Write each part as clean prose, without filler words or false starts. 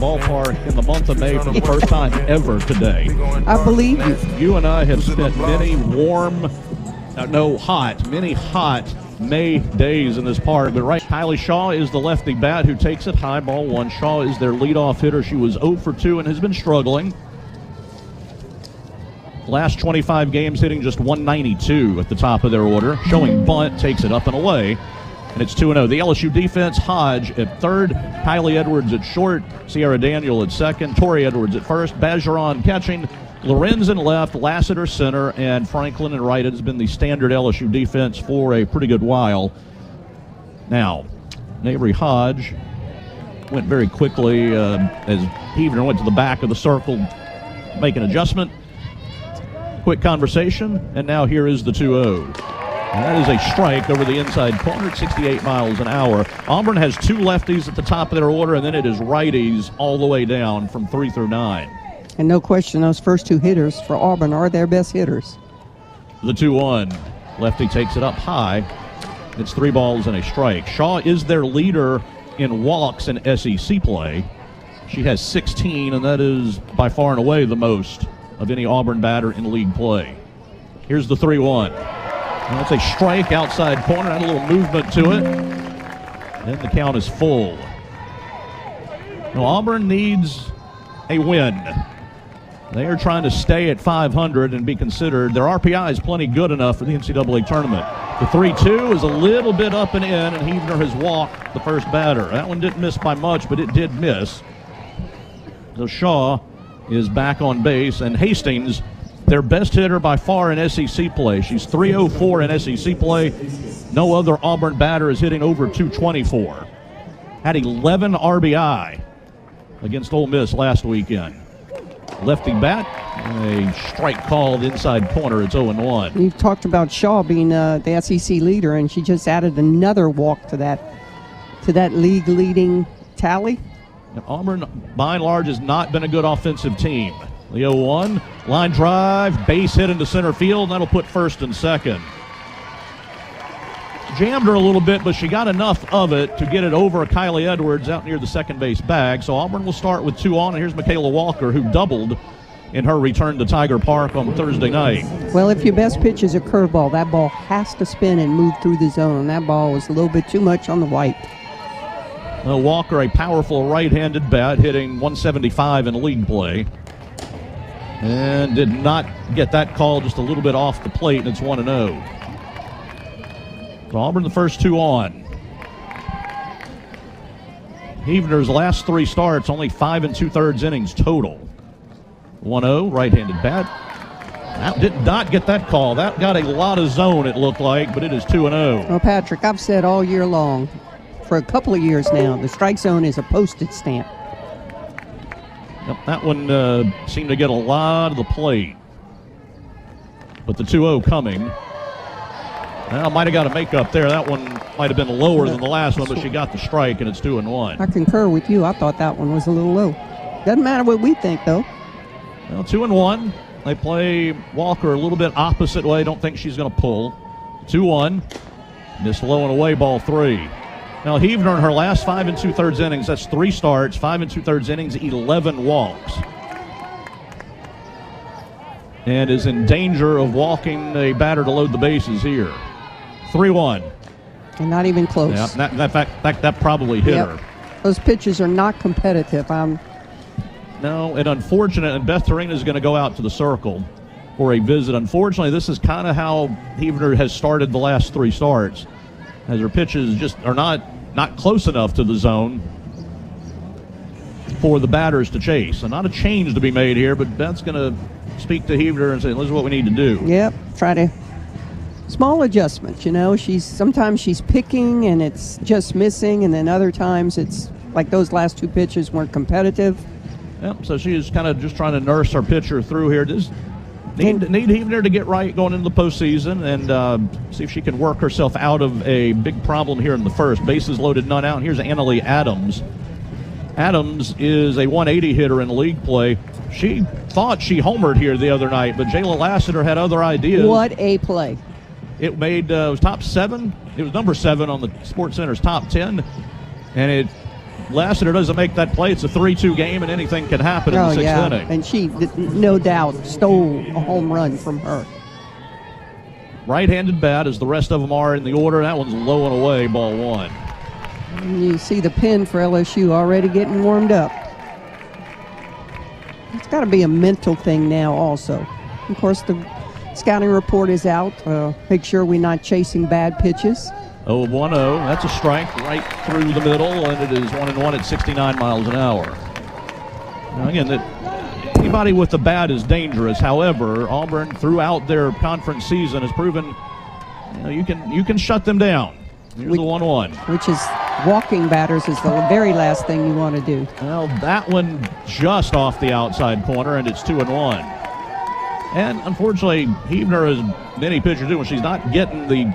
Ballpark in the month of May for the first time ever today. I believe you. You and I have spent many many hot May days in this park. But right, Kylie Shaw is the lefty bat who takes it high, ball one. Shaw is their leadoff hitter. She was 0 for 2 and has been struggling. Last 25 games hitting just 192 at the top of their order. Showing bunt, takes it up and away. And it's 2-0. The LSU defense, Hodge at third, Kylie Edwards at short, Sierra Daniel at second, Tori Edwards at first, Bajaron catching, Lorenz in left, Lassiter center, and Franklin in right. It has been the standard LSU defense for a pretty good while. Now, Avery Hodge went very quickly as Heavner went to the back of the circle, make an adjustment. Quick conversation, and now here is the 2-0. And that is a strike over the inside corner at 68 miles an hour. Auburn has 2 lefties at the top of their order, and then it is righties all the way down from 3 through 9. And no question, those first 2 hitters for Auburn are their best hitters. The 2-1. Lefty takes it up high. It's 3 balls and a strike. Shaw is their leader in walks in SEC play. She has 16, and that is by far and away the most of any Auburn batter in league play. Here's the 3-1. That's a strike outside corner, had a little movement to it. Then the count is full. Now Auburn needs a win. They are trying to stay at 500 and be considered. Their RPI is plenty good enough for the NCAA tournament. The 3-2 is a little bit up and in, and Heavner has walked the first batter. That one didn't miss by much, but it did miss. So Shaw is back on base, and Hastings, their best hitter by far in SEC play. She's 304 in SEC play. No other Auburn batter is hitting over 224. Had 11 RBI against Ole Miss last weekend. Lefty bat, and a strike called inside corner. It's 0-1. You've talked about Shaw being the SEC leader, and she just added another walk to that league-leading tally. And Auburn, by and large, has not been a good offensive team. The 0-1, line drive, base hit into center field, and that'll put first and second. Jammed her a little bit, but she got enough of it to get it over Kylie Edwards out near the second base bag. So Auburn will start with 2 on, and here's Michaela Walker, who doubled in her return to Tiger Park on Thursday night. Well, if your best pitch is a curveball, that ball has to spin and move through the zone. That ball was a little bit too much on the white. Walker, a powerful right-handed bat, hitting 175 in league play. And did not get that call, just a little bit off the plate, and it's 1-0. So Auburn the first 2 on. Heavner's last 3 starts, only 5 2/3 innings total. 1-0, right-handed bat. That did not get that call. That got a lot of zone, it looked like, but it is 2-0. Well, Patrick, I've said all year long, for a couple of years now, the strike zone is a postage stamp. Yep, that one seemed to get a lot of the plate. But the 2-0 coming. Well, might have got a make-up there. That one might have been lower than the last one, but she got the strike, and it's 2-1. I concur with you. I thought that one was a little low. Doesn't matter what we think, though. Well, 2-1. They play Walker a little bit opposite way. Don't think she's going to pull. 2-1. This low and away, ball 3. Now, Heavner in her last 5 2/3 innings, that's 3 starts, 5 2/3 innings, 11 walks. And is in danger of walking a batter to load the bases here. 3-1. And not even close. Yeah, that probably hit her. Those pitches are not competitive. No, and unfortunate, and Beth Torina is going to go out to the circle for a visit. Unfortunately, this is kind of how Heavner has started the last 3 starts, as her pitches just are not close enough to the zone for the batters to chase. And not a change to be made here, but Beth's going to speak to Heavner and say, this is what we need to do. Yep, try to small adjustments, you know. Sometimes she's picking and it's just missing, and then other times it's like those last 2 pitches weren't competitive. Yep, so she is kind of just trying to nurse her pitcher through here. Just need Heavner to get right going into the postseason and see if she can work herself out of a big problem here in the first. Bases loaded, none out. Here's Annalie Adams. Adams is a 180 hitter in league play. She thought she homered here the other night, but Jayla Lassiter had other ideas. What a play. It made it was top 7. It was number 7 on the Sports Center's top 10, and it Lassiter doesn't make that play, it's a 3-2 game, and anything can happen in the sixth inning. And she, no doubt, stole a home run from her. Right-handed bat, as the rest of them are in the order. That one's low and away, ball one. And you see the pin for LSU already getting warmed up. It's got to be a mental thing now also. Of course, the scouting report is out. Make sure we're not chasing bad pitches. 0-1-0. That's a strike right through the middle, and it is 1-1 at 69 miles an hour. Now, again, anybody with the bat is dangerous. However, Auburn, throughout their conference season, has proven you can shut them down. Here's the 1-1. Which is walking batters is the very last thing you want to do. Well, that one just off the outside corner, and it's 2-1. And unfortunately, Huebner, as many pitchers do, when she's not getting the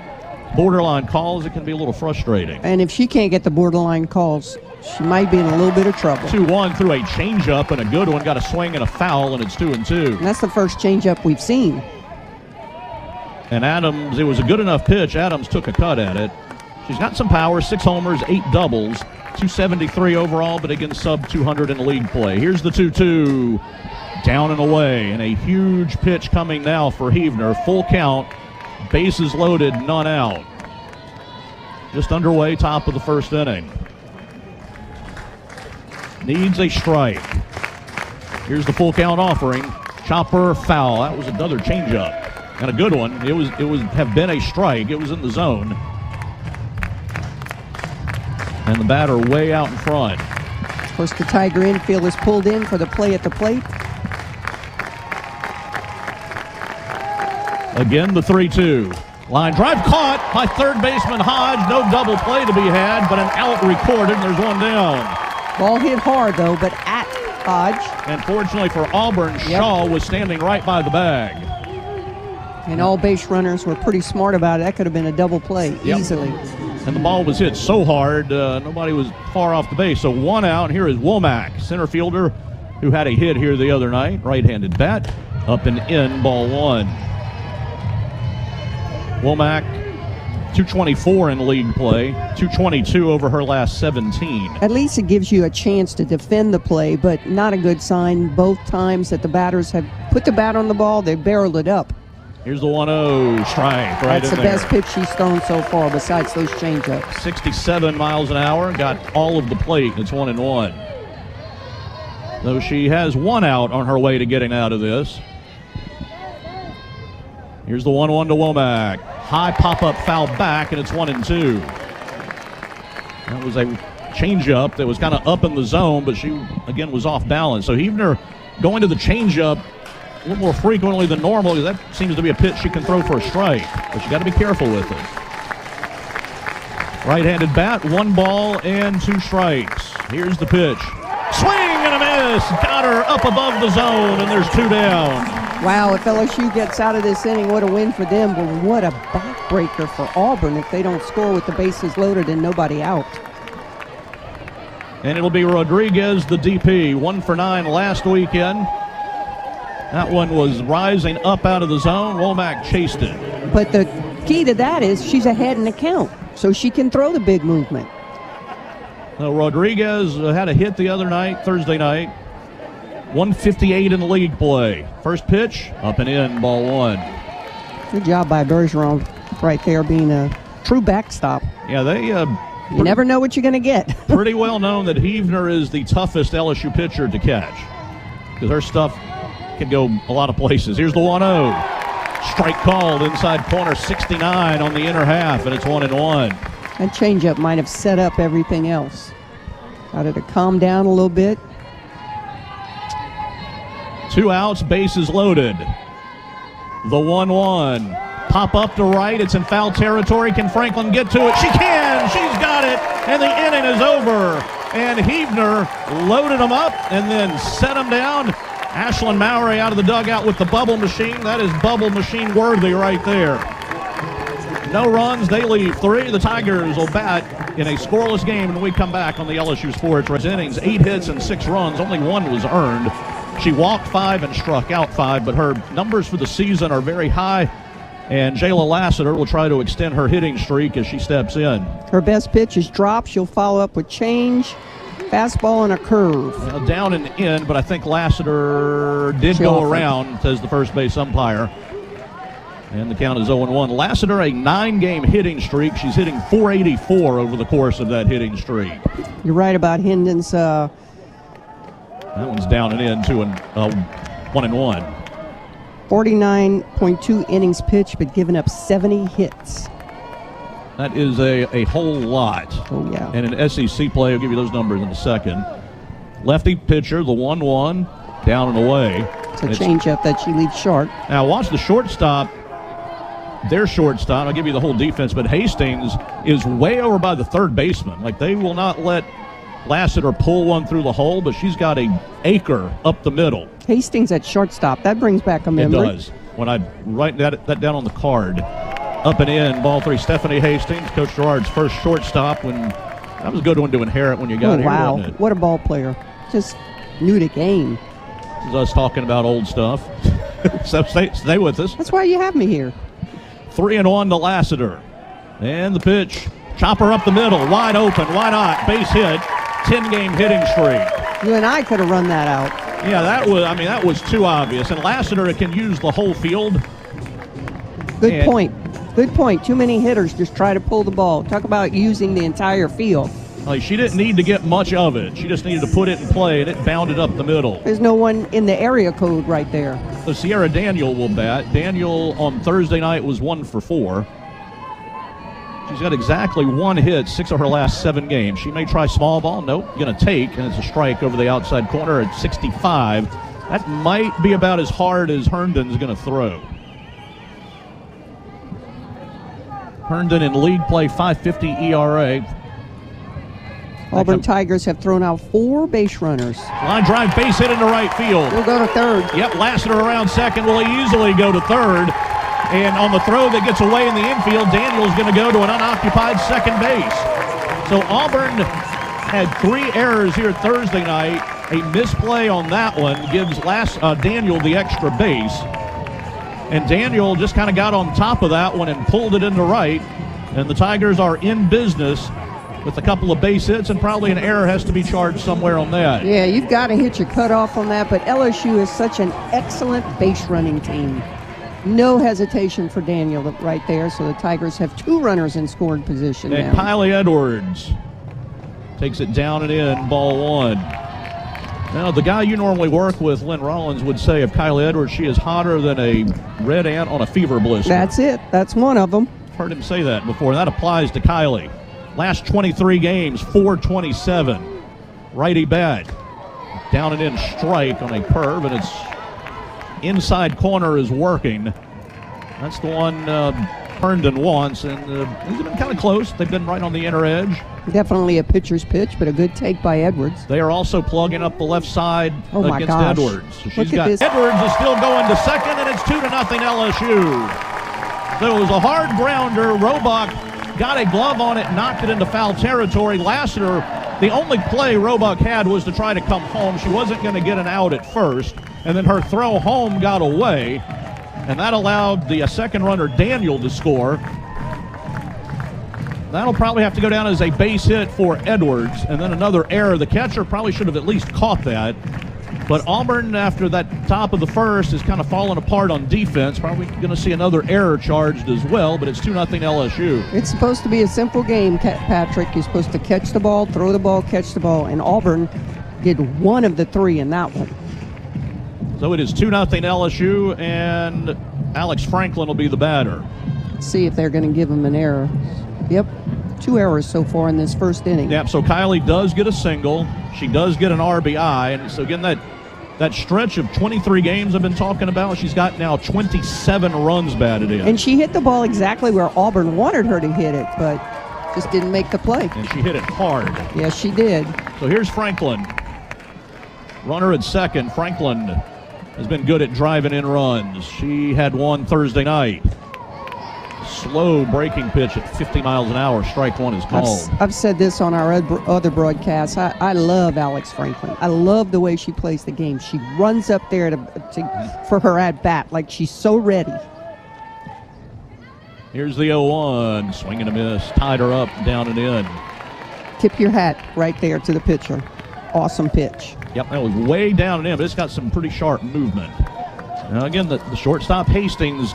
borderline calls, it can be a little frustrating. And if she can't get the borderline calls, she might be in a little bit of trouble. 2-1 through a changeup and a good one. Got a swing and a foul, and it's 2-2. And that's the first changeup we've seen. And Adams, it was a good enough pitch. Adams took a cut at it. She's got some power, 6 homers, 8 doubles, 273 overall, but against sub-200 in league play. Here's the 2-2, down and away, and a huge pitch coming now for Huebner. Full count, bases loaded, none out. Just underway, top of the first inning. Needs a strike. Here's the full count offering. Chopper, foul. That was another changeup, and a good one. It would have been a strike. It was in the zone. And the batter way out in front. Of course, the Tiger infield is pulled in for the play at the plate. Again, the 3-2. Line drive caught by third baseman Hodge. No double play to be had, but an out recorded, and there's one down. Ball hit hard, though, but at Hodge. And fortunately for Auburn, Shaw was standing right by the bag. And all base runners were pretty smart about it. That could have been a double play easily. And the ball was hit so hard, nobody was far off the base. So one out, and here is Womack, center fielder, who had a hit here the other night. Right-handed bat, up and in, ball one. Womack, 224 in league play, 222 over her last 17. At least it gives you a chance to defend the play, but not a good sign. Both times that the batters have put the bat on the ball, they barreled it up. Here's the 1-0 strike right That's in the there. best pitch she's thrown so far besides those changeups. 67 miles an hour, got all of the plate. It's 1-1. Though she has one out on her way to getting out of this. Here's the 1-1 to Womack. High pop-up foul back, and it's 1-2. That was a changeup that was kind of up in the zone, but she, again, was off balance. So Huebner going to the changeup a little more frequently than normal, because that seems to be a pitch she can throw for a strike, but you got to be careful with it. Right-handed bat, 1 ball and 2 strikes. Here's the pitch. Swing and a miss. Got her up above the zone, and there's 2 down. Wow, if LSU gets out of this inning, what a win for them, but what a backbreaker for Auburn if they don't score with the bases loaded and nobody out. And it'll be Rodriguez, the DP, 1 for 9 last weekend. That one was rising up out of the zone. Womack chased it. But the key to that is she's ahead in the count, so she can throw the big movement. Now, Rodriguez had a hit the other night, Thursday night. 158 in the league play. First pitch, up and in, ball 1. Good job by Bergeron right there being a true backstop. Yeah, they... you never know what you're going to get. Pretty well known that Huebner is the toughest LSU pitcher to catch, because her stuff can go a lot of places. Here's the 1-0. Strike called inside corner 69 on the inner half, and it's 1-1. That changeup might have set up everything else. Got her to calm down a little bit. 2 outs, bases loaded. The 1-1. Pop up to right. It's in foul territory. Can Franklin get to it? She can. She's got it. And the inning is over. And Huebner loaded them up and then set them down. Ashlyn Mowry out of the dugout with the bubble machine. That is bubble machine worthy right there. No runs. They leave 3. The Tigers will bat in a scoreless game when we come back on the LSU Sports Reds innings. 8 hits and 6 runs. Only 1 was earned. She walked 5 and struck out 5, but her numbers for the season are very high, and Jayla Lassiter will try to extend her hitting streak as she steps in. Her best pitch is drop. She'll follow up with change, Fastball and a curve. Well, down and in, but I think Lassiter did go around, says the first base umpire. And the count is 0-1. Lassiter, a 9-game hitting streak. She's hitting .484 over the course of that hitting streak. You're right about Hendon's. That one's down and in, 1-1. 49.2 innings pitched, but giving up 70 hits. That is a whole lot. Oh, yeah. And in SEC play, I'll give you those numbers in a second. Lefty pitcher, the 1-1, down and away. It's a changeup that she leaves short. Now, watch the shortstop. Their shortstop, I'll give you the whole defense, but Hastings is way over by the third baseman. Like, they will not let Lassiter pull one through the hole, but she's got an acre up the middle. Hastings at shortstop. That brings back a memory. It does. When I write that down on the card. Up and in, ball 3. Stephanie Hastings, Coach Gerard's first shortstop. That was a good one to inherit when you got here. Wow. Wasn't it? What a ball player. Just knew the game. This is us talking about old stuff. So stay with us. That's why you have me here. 3-1 to Lassiter. And the pitch. Chopper up the middle. Wide open. Why not? Base hit. 10-game hitting streak. You and I could have run that out. Yeah, that was too obvious. And Lassiter can use the whole field. Good point. Good point. Too many hitters just try to pull the ball. Talk about using the entire field. Like, she didn't need to get much of it. She just needed to put it in play, and it bounded up the middle. There's no one in the area code right there. So Sierra Daniel will bat. Daniel on Thursday night was 1 for 4. She's got exactly 1 hit, 6 of her last 7 games. She may try small ball. Nope, going to take, and it's a strike over the outside corner at 65. That might be about as hard as Herndon's going to throw. Herndon in league play, 5.50 ERA. Auburn Tigers have thrown out 4 base runners. Line drive, base hit into right field. We'll go to third. Yep, Lassiter around second. Will he easily go to third? And on the throw that gets away in the infield, Daniel's going to go to an unoccupied second base. So Auburn had 3 errors here Thursday night. A misplay on that one gives Daniel the extra base. And Daniel just kind of got on top of that one and pulled it into right. And the Tigers are in business with a couple of base hits, and probably an error has to be charged somewhere on that. Yeah, you've got to hit your cutoff on that, but LSU is such an excellent base running team. No hesitation for Daniel right there, so the Tigers have 2 runners in scoring position now. And Kylie Edwards takes it down and in, ball 1. Now, the guy you normally work with, Lynn Rollins, would say of Kylie Edwards, she is hotter than a red ant on a fever blister. That's it. That's one of them. Heard him say that before. That applies to Kylie. Last 23 games, 427. Righty bat. Down and in strike on a curve, and it's inside corner is working. That's the one Herndon wants, and these have been kind of close. They've been right on the inner edge. Definitely a pitcher's pitch, but a good take by Edwards. They are also plugging up the left side against Edwards. So she's got Edwards is still going to second, and it's 2-0 LSU. So it was a hard grounder. Roebuck got a glove on it, knocked it into foul territory. Lassiter, the only play Roebuck had was to try to come home. She wasn't going to get an out at first, and then her throw home got away, and that allowed the second runner, Daniel, to score. That'll probably have to go down as a base hit for Edwards, and then another error. The catcher probably should have at least caught that. But Auburn, after that top of the first, is kind of falling apart on defense. Probably going to see another error charged as well, but it's 2-0 LSU. It's supposed to be a simple game, Patrick. You're supposed to catch the ball, throw the ball, catch the ball, and Auburn did one of the 3 in that one. So it is 2-0 LSU, and Alex Franklin will be the batter. Let's see if they're going to give him an error. Yep, 2 errors so far in this first inning. Yep, so Kylie does get a single. She does get an RBI, and so again, that stretch of 23 games I've been talking about, she's got now 27 runs batted in. And she hit the ball exactly where Auburn wanted her to hit it, but just didn't make the play. And she hit it hard. Yes, she did. So here's Franklin. Runner at second. Franklin has been good at driving in runs. She had one Thursday night. Slow breaking pitch at 50 miles an hour. Strike 1 is called. I've said this on our other broadcasts. I love Alex Franklin. I love the way she plays the game. She runs up there for her at-bat like she's so ready. Here's the 0-1. Swing and a miss. Tied her up, down and in. Tip your hat right there to the pitcher. Awesome pitch. Yep, that was way down and in, but it's got some pretty sharp movement. Now again, the shortstop Hastings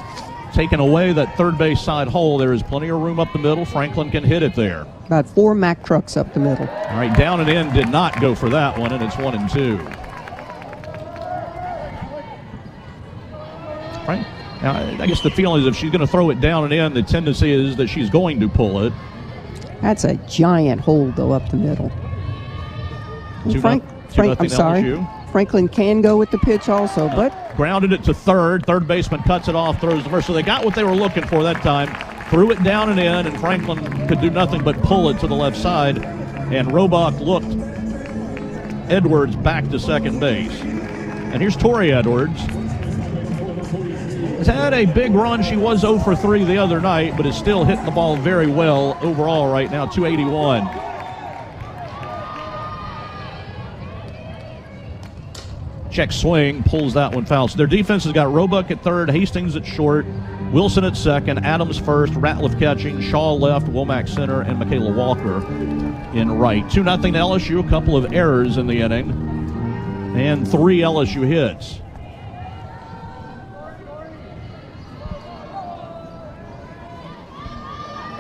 taking away that third base side hole. There is plenty of room up the middle. Franklin can hit it there. About 4 Mack trucks up the middle. All right, down and in did not go for that one, and it's 1-2. Right. Now, I guess the feeling is if she's going to throw it down and in, the tendency is that she's going to pull it. That's a giant hold, though, up the middle. I'm sorry. LSU. Franklin can go with the pitch also, but Grounded it to third. Third baseman cuts it off, throws the first. So they got what they were looking for that time. Threw it down and in, and Franklin could do nothing but pull it to the left side. And Robach looked Edwards back to second base. And here's Tori Edwards. Has had a big run. She was 0 for 3 the other night, but is still hitting the ball very well overall right now, 281. Check swing, pulls that one foul. So their defense has got Roebuck at third, Hastings at short, Wilson at second, Adams first, Ratliff catching, Shaw left, Womack center, and Michaela Walker in right. 2-0 LSU, a couple of errors in the inning, and 3 LSU hits.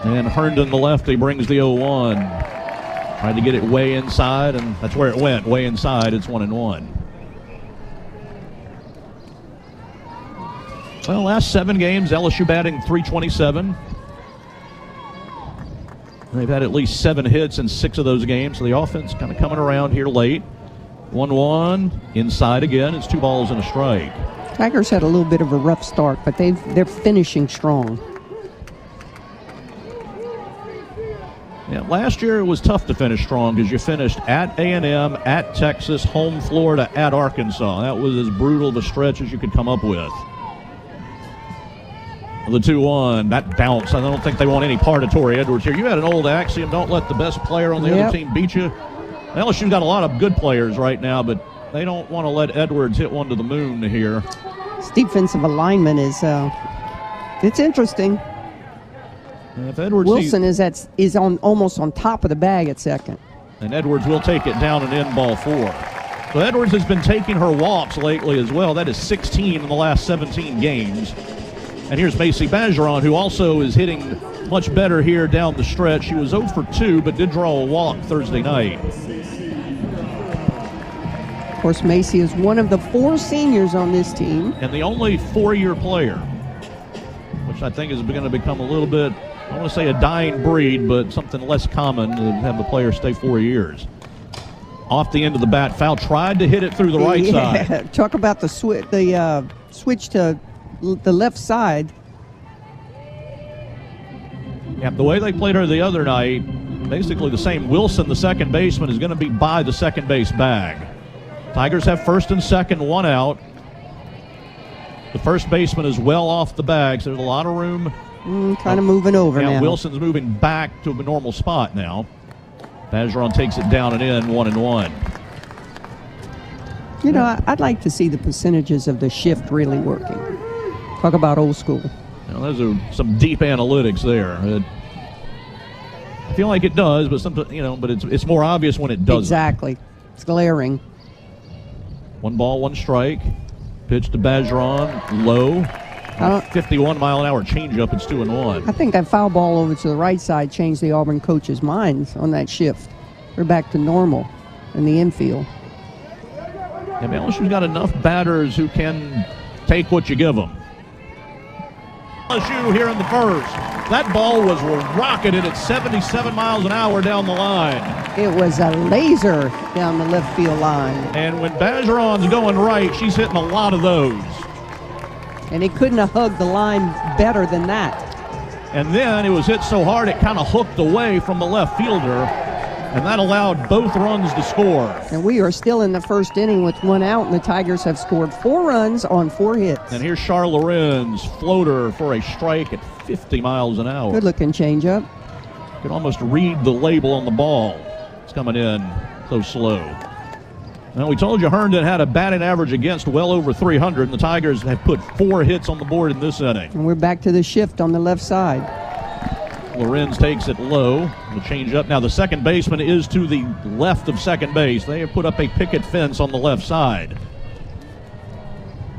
And Herndon, the lefty, brings the 0-1. Tried to get it way inside, and that's where it went, way inside. It's 1-1. Well, last 7 games, LSU batting .327. They've had at least 7 hits in 6 of those games, so the offense kind of coming around here late. 1-1, inside again. It's 2 balls and a strike. Tigers had a little bit of a rough start, but they're finishing strong. Yeah, last year it was tough to finish strong because you finished at A&M, at Texas, home Florida, at Arkansas. That was as brutal of a stretch as you could come up with. The 2-1, that bounce. I don't think they want any part of Tori Edwards here. You had an old axiom, don't let the best player on the other team beat you. LSU's got a lot of good players right now, but they don't want to let Edwards hit one to the moon here. This defensive alignment is it's interesting. And if Edwards Wilson is almost on top of the bag at second. And Edwards will take it down and in, ball 4. So Edwards has been taking her walks lately as well. That is 16 in the last 17 games. And here's Macy Bergeron, who also is hitting much better here down the stretch. She was 0 for 2, but did draw a walk Thursday night. Of course, Macy is one of the 4 seniors on this team. And the only 4-year player, which I think is going to become a little bit, I don't want to say a dying breed, but something less common to have the player stay 4 years. Off the end of the bat, foul, tried to hit it through the right side. Talk about the switch to the left side. Yeah, the way they played her the other night, basically the same. Wilson, the second baseman, is going to be by the second base bag. Tigers have first and second, 1 out. The first baseman is well off the bag, so there's a lot of room. Kind of moving over now. Wilson's moving back to a normal spot now. Bergeron takes it down and in, 1-1. You know, I'd like to see the percentages of the shift really working. Talk about old school. Now, those are some deep analytics there. I feel like it does, but sometimes, but it's more obvious when it doesn't. Exactly. It's glaring. 1 ball, 1 strike. Pitch to Bergeron, low. 51-mile-an-hour changeup. It's 2-1. I think that foul ball over to the right side changed the Auburn coaches' minds on that shift. They're back to normal in the infield. Yeah, LSU's got enough batters who can take what you give them. LSU here in the first. That ball was rocketed at 77 miles an hour down the line. It was a laser down the left field line. And when Bergeron's going right, she's hitting a lot of those. And he couldn't have hugged the line better than that. And then it was hit so hard it kind of hooked away from the left fielder, and that allowed both runs to score. And we are still in the first inning with 1 out, and the Tigers have scored 4 runs on 4 hits. And here's Char Loren's floater for a strike at 50 miles an hour. Good-looking changeup. You can almost read the label on the ball. It's coming in so slow. Now, we told you Herndon had a batting average against well over 300, and the Tigers have put 4 hits on the board in this inning. And we're back to the shift on the left side. Lorenz takes it low. The change up. Now the second baseman is to the left of second base. They have put up a picket fence on the left side.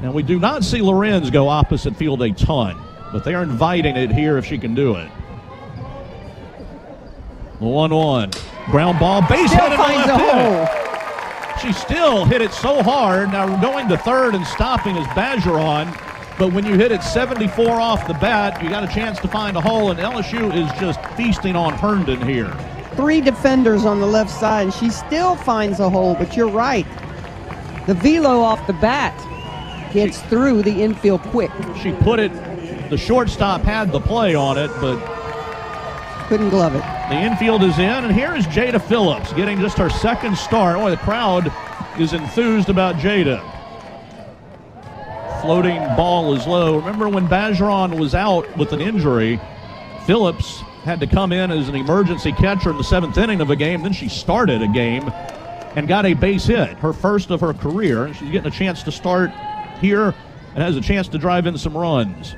Now we do not see Lorenz go opposite field a ton, but they are inviting it here if she can do it. The 1-1. Ground ball, base hit into left field. She still hit it so hard. Now going to third and stopping is Bergeron. But when you hit it 74 off the bat, you got a chance to find a hole, and LSU is just feasting on Herndon here. 3 defenders on the left side, and she still finds a hole, but you're right. The velo off the bat gets through the infield quick. She put it, the shortstop had the play on it, but couldn't glove it. The infield is in, and here is Jada Phillips getting just her second start. Boy, the crowd is enthused about Jada. Floating ball is low. Remember when Bergeron was out with an injury, Phillips had to come in as an emergency catcher in the 7th inning of a game. Then she started a game and got a base hit, her first of her career. She's getting a chance to start here and has a chance to drive in some runs.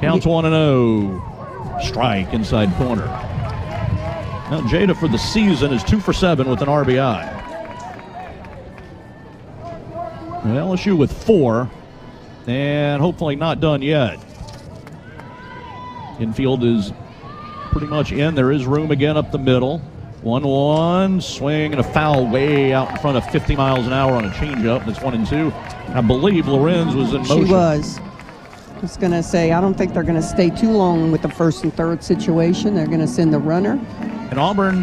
Counts 1-0. Strike inside corner. Now Jada for the season is 2 for 7 with an RBI. LSU with 4, and hopefully not done yet. Infield is pretty much in. There is room again up the middle. 1-1, swing and a foul way out in front of 50 miles an hour on a changeup. That's 1-2. I believe Lorenz was in motion. She was. I was going to say, I don't think they're going to stay too long with the first and third situation. They're going to send the runner. And Auburn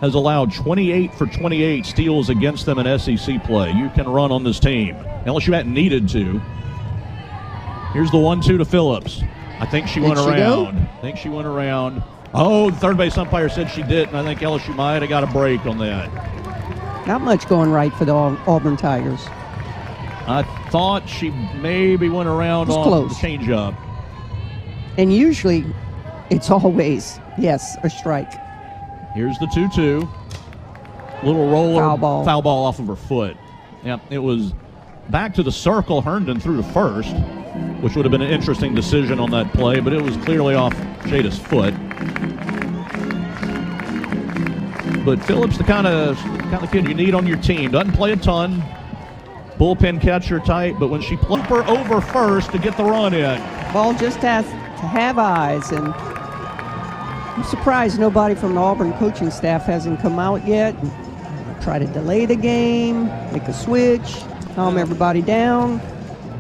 has allowed 28 for 28 steals against them in SEC play. You can run on this team. LSU hadn't needed to. Here's the 1-2 to Phillips. I think she went around. I think she went around. Oh, the third base umpire said she did, and I think LSU might have got a break on that. Not much going right for the Auburn Tigers. I thought she maybe went around on close. The changeup. And usually it's always, yes, a strike. Here's the 2-2. Little roller. Foul ball off of her foot. Yeah, it was back to the circle. Herndon threw to first, which would have been an interesting decision on that play, but it was clearly off Jada's foot. But Phillips, the kind of kid you need on your team. Doesn't play a ton. Bullpen catcher type, but when she put her over first to get the run in. Ball just has to have eyes, and I'm surprised nobody from the Auburn coaching staff hasn't come out yet. Try to delay the game, make a switch, calm everybody down.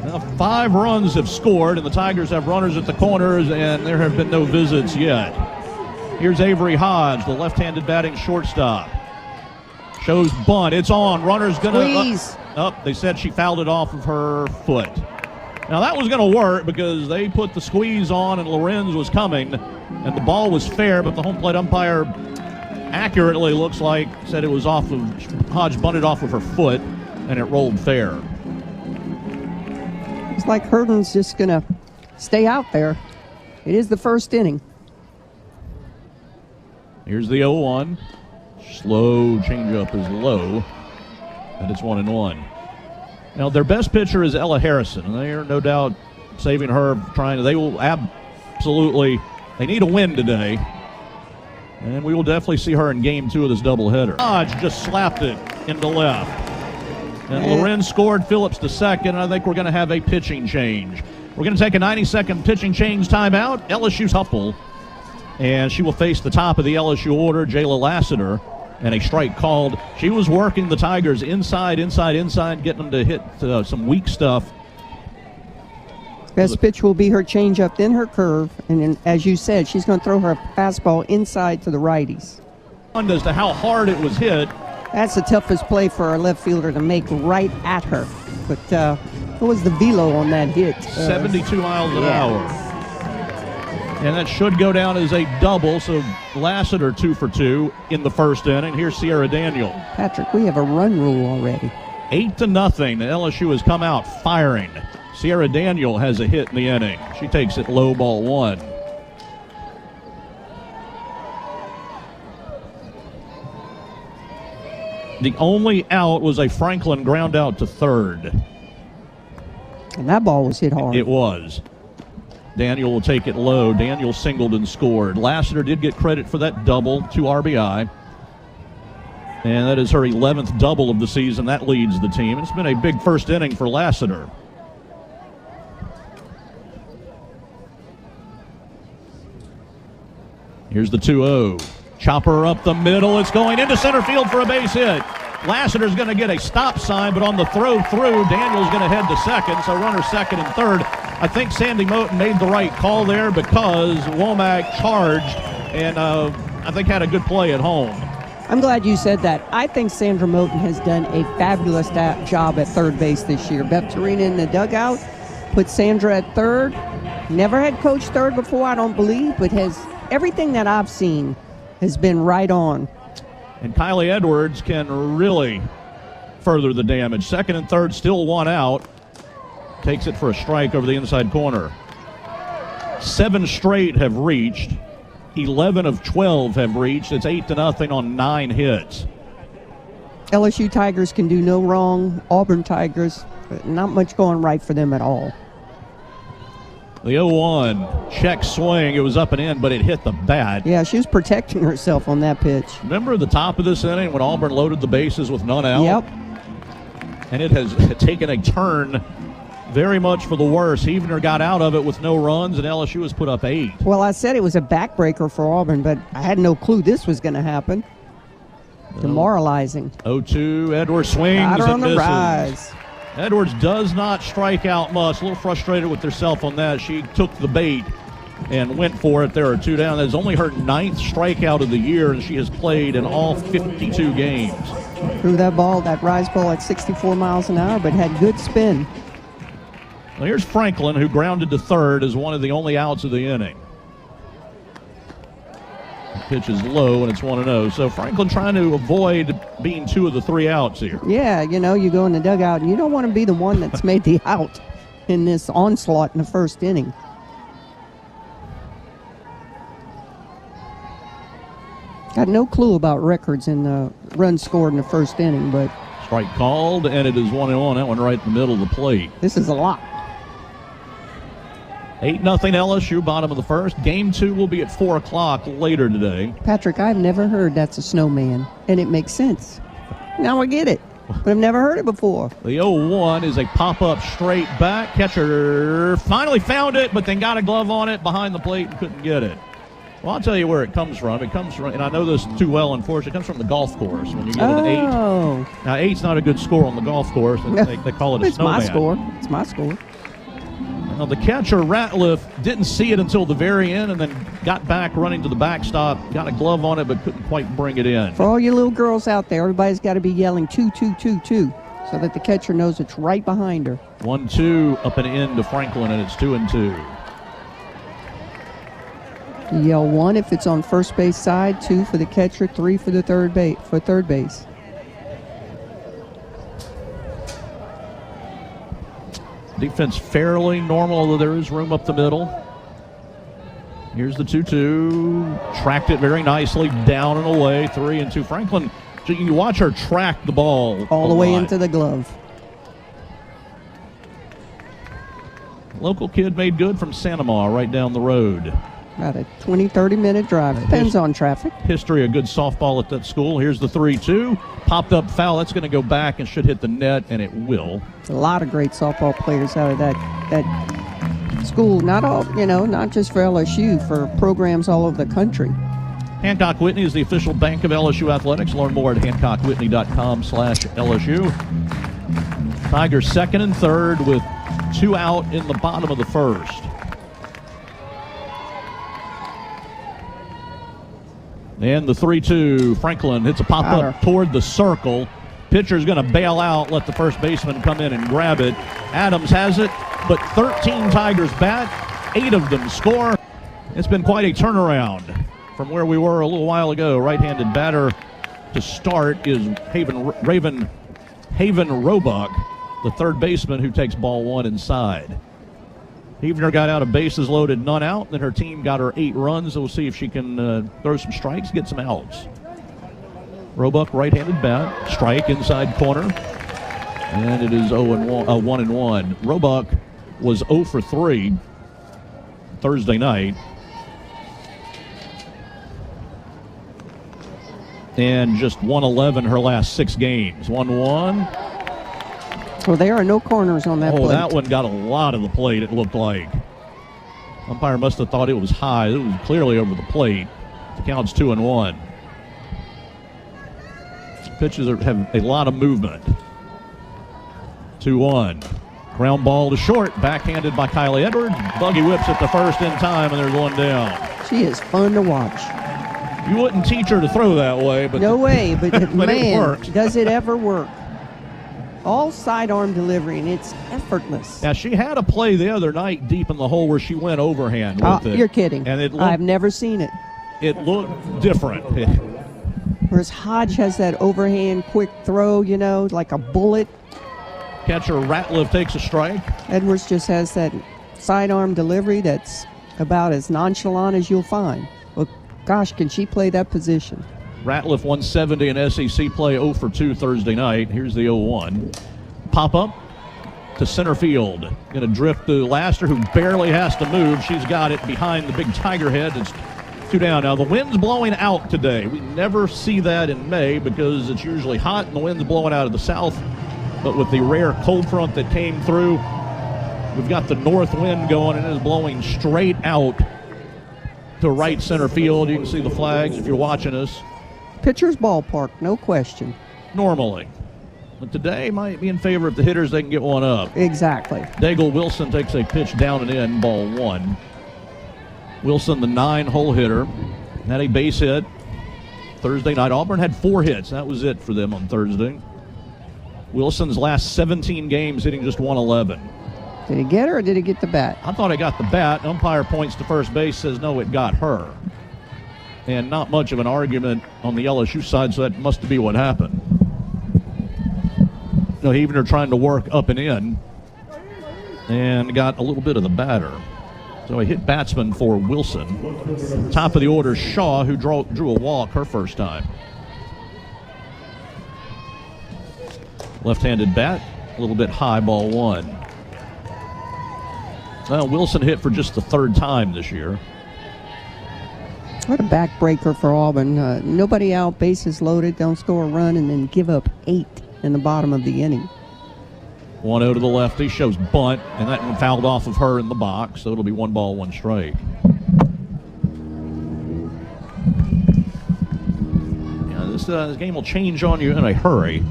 Now 5 runs have scored, and the Tigers have runners at the corners, and there have been no visits yet. Here's Avery Hodge, the left-handed batting shortstop. Shows bunt. It's on. Runner's going to... They said she fouled it off of her foot. Now that was going to work because they put the squeeze on and Lorenz was coming, and the ball was fair, but the home plate umpire accurately looks like said it was off of... Hodge bunted off of her foot, and it rolled fair. It's like Herndon's just going to stay out there. It is the first inning. Here's the 0-1. Slow changeup is low, and it's 1-1. Now, their best pitcher is Ella Harrison, and they are no doubt saving her, they will absolutely, they need a win today, and we will definitely see her in game 2 of this doubleheader. Hodge just slapped it into left. And Lorenz scored Phillips to second, and I think we're going to have a pitching change. We're going to take a 90-second pitching change timeout. LSU's Huppel, and she will face the top of the LSU order, Jayla Lassiter, and a strike called. She was working the Tigers inside, getting them to hit some weak stuff. Best pitch will be her changeup, then her curve, and then, as you said, she's going to throw her fastball inside to the righties. As to how hard it was hit. That's the toughest play for our left fielder to make right at her. But what was the velo on that hit? 72 miles an hour. And that should go down as a double, so Lassiter 2 for 2 in the first inning. Here's Sierra Daniel. Patrick, we have a run rule already. 8-0. LSU has come out firing. Sierra Daniel has a hit in the inning. She takes it low, ball 1. The only out was a Franklin ground out to third. And that ball was hit hard. It was. Daniel will take it low. Daniel singled and scored. Lassiter did get credit for that double, 2 RBI. And that is her 11th double of the season. That leads the team. It's been a big first inning for Lassiter. Here's the 2-0. Chopper up the middle. It's going into center field for a base hit. Lassiter's going to get a stop sign, but on the throw through, Daniel's going to head to second, so runner second and third. I think Sandy Moten made the right call there because Womack charged and I think had a good play at home. I'm glad you said that. I think Sandra Moten has done a fabulous job at third base this year. Beth Torina in the dugout, put Sandra at third. Never had coached third before, I don't believe, but has everything that I've seen has been right on. And Kylie Edwards can really further the damage. Second and third, still 1 out. Takes it for a strike over the inside corner. 7 straight have reached. 11 of 12 have reached. It's 8-0 on 9 hits. LSU Tigers can do no wrong. Auburn Tigers, not much going right for them at all. The 0-1 check swing. It was up and in, but it hit the bat. Yeah, she was protecting herself on that pitch. Remember the top of this inning when Auburn loaded the bases with none out? Yep. And it has taken a turn very much for the worse. Heavener got out of it with no runs, and LSU has put up 8. Well, I said it was a backbreaker for Auburn, but I had no clue this was going to happen. Demoralizing. 0-2, Edwards swings Got her and on the misses. rise. Edwards does not strike out much. A little frustrated with herself on that. She took the bait and went for it. There are 2 down. That's only her 9th strikeout of the year, and she has played in all 52 games. Threw that rise ball at 64 miles an hour, but had good spin. Well, here's Franklin, who grounded to third as one of the only outs of the inning. The pitch is low, and it's 1-0. So Franklin trying to avoid being 2 of the 3 outs here. Yeah, you go in the dugout, and you don't want to be the one that's made the out in this onslaught in the first inning. Got no clue about records in the runs scored in the first inning, but... Strike called, and it is 1-1. That one right in the middle of the plate. This is a lot. 8-0 LSU, bottom of the first. Game 2 will be at 4 o'clock later today. Patrick, I've never heard that's a snowman, and it makes sense. Now I get it, but I've never heard it before. The 0-1 is a pop-up straight back. Catcher finally found it, but then got a glove on it behind the plate and couldn't get it. Well, I'll tell you where it comes from. It comes from, and I know this too well, unfortunately, it comes from the golf course. When you get an 8. Now, 8's not a good score on the golf course. They call it a snowman. It's my score. Now, the catcher, Ratliff, didn't see it until the very end and then got back running to the backstop, got a glove on it, but couldn't quite bring it in. For all you little girls out there, everybody's got to be yelling 2-2-2-2 so that the catcher knows it's right behind her. 1-2 up and in to Franklin, and it's 2-2. You yell 1 if it's on first base side, 2 for the catcher, 3 for the third base. Defense fairly normal, although there is room up the middle. Here's the 2-2. Tracked it very nicely, down and away, 3-2. Franklin, you watch her track the ball all the way into the glove. Local kid made good from Sanamaw right down the road. About a 20-30 minute drive. Depends on traffic. History of good softball at that school. Here's the 3-2. Popped up foul. That's going to go back and should hit the net, and it will. A lot of great softball players out of that school. Not all, not just for LSU, for programs all over the country. Hancock Whitney is the official bank of LSU Athletics. Learn more at HancockWhitney.com/LSU. Tigers second and third with 2 out in the bottom of the first. And the 3-2, Franklin hits a pop-up toward the circle. Pitcher's going to bail out, let the first baseman come in and grab it. Adams has it, but 13 Tigers bat, 8 of them score. It's been quite a turnaround from where we were a little while ago. Right-handed batter to start is Haven Roebuck, the third baseman who takes ball 1 inside. Heavener got out of bases loaded, none out. Then her team got her 8 runs. So we'll see if she can throw some strikes, get some outs. Roebuck, right-handed bat, strike inside corner. And it is 1-1. Roebuck was 0 for 3 Thursday night. And just 111 her last 6 games. 1-1. Well, there are no corners on that plate. That one got a lot of the plate, it looked like. Umpire must have thought it was high. It was clearly over the plate. The count's 2-1. Pitches have a lot of movement. 2-1. Ground ball to short, backhanded by Kylie Edwards. Buggy whips at the first in time, and there's one down. She is fun to watch. You wouldn't teach her to throw that way, but no way. But, but man, it works. Does it ever work? All sidearm delivery, and it's effortless. Now, she had a play the other night deep in the hole where she went overhand with it. You're kidding. And I've never seen it. It looked different. Whereas Hodge has that overhand quick throw, you know, like a bullet. Catcher Ratliff takes a strike. Edwards just has that sidearm delivery that's about as nonchalant as you'll find. Well, gosh, can she play that position? Ratliff 170 in SEC play, 0 for 2 Thursday night. Here's the 0-1. Pop up to center field. Going to drift to Laster, who barely has to move. She's got it behind the big Tiger head. It's 2 down. Now, the wind's blowing out today. We never see that in May because it's usually hot and the wind's blowing out of the south. But with the rare cold front that came through, we've got the north wind going and it is blowing straight out to right center field. You can see the flags if you're watching us. Pitcher's ballpark, no question. Normally. But today might be in favor of the hitters. They can get one up. Exactly. Daigle Wilson takes a pitch down and in, ball 1. Wilson, the 9-hole hitter, had a base hit Thursday night. Auburn had 4 hits. That was it for them on Thursday. Wilson's last 17 games hitting just 111. Did he get her or did he get the bat? I thought he got the bat. Umpire points to first base, says no, it got her. And not much of an argument on the LSU side, so that must be what happened. No, Heavener trying to work up and in and got a little bit of the batter. So a hit batsman for Wilson. Top of the order, Shaw, who drew a walk her first time. Left-handed bat, a little bit high, ball 1. Well, Wilson hit for just the 3rd time this year. What a backbreaker for Auburn. Nobody out, bases loaded, don't score a run, and then give up 8 in the bottom of the inning. 1-0 to the lefty, shows bunt, and that one fouled off of her in the box, so it'll be 1 ball, 1 strike. Yeah, this game will change on you in a hurry.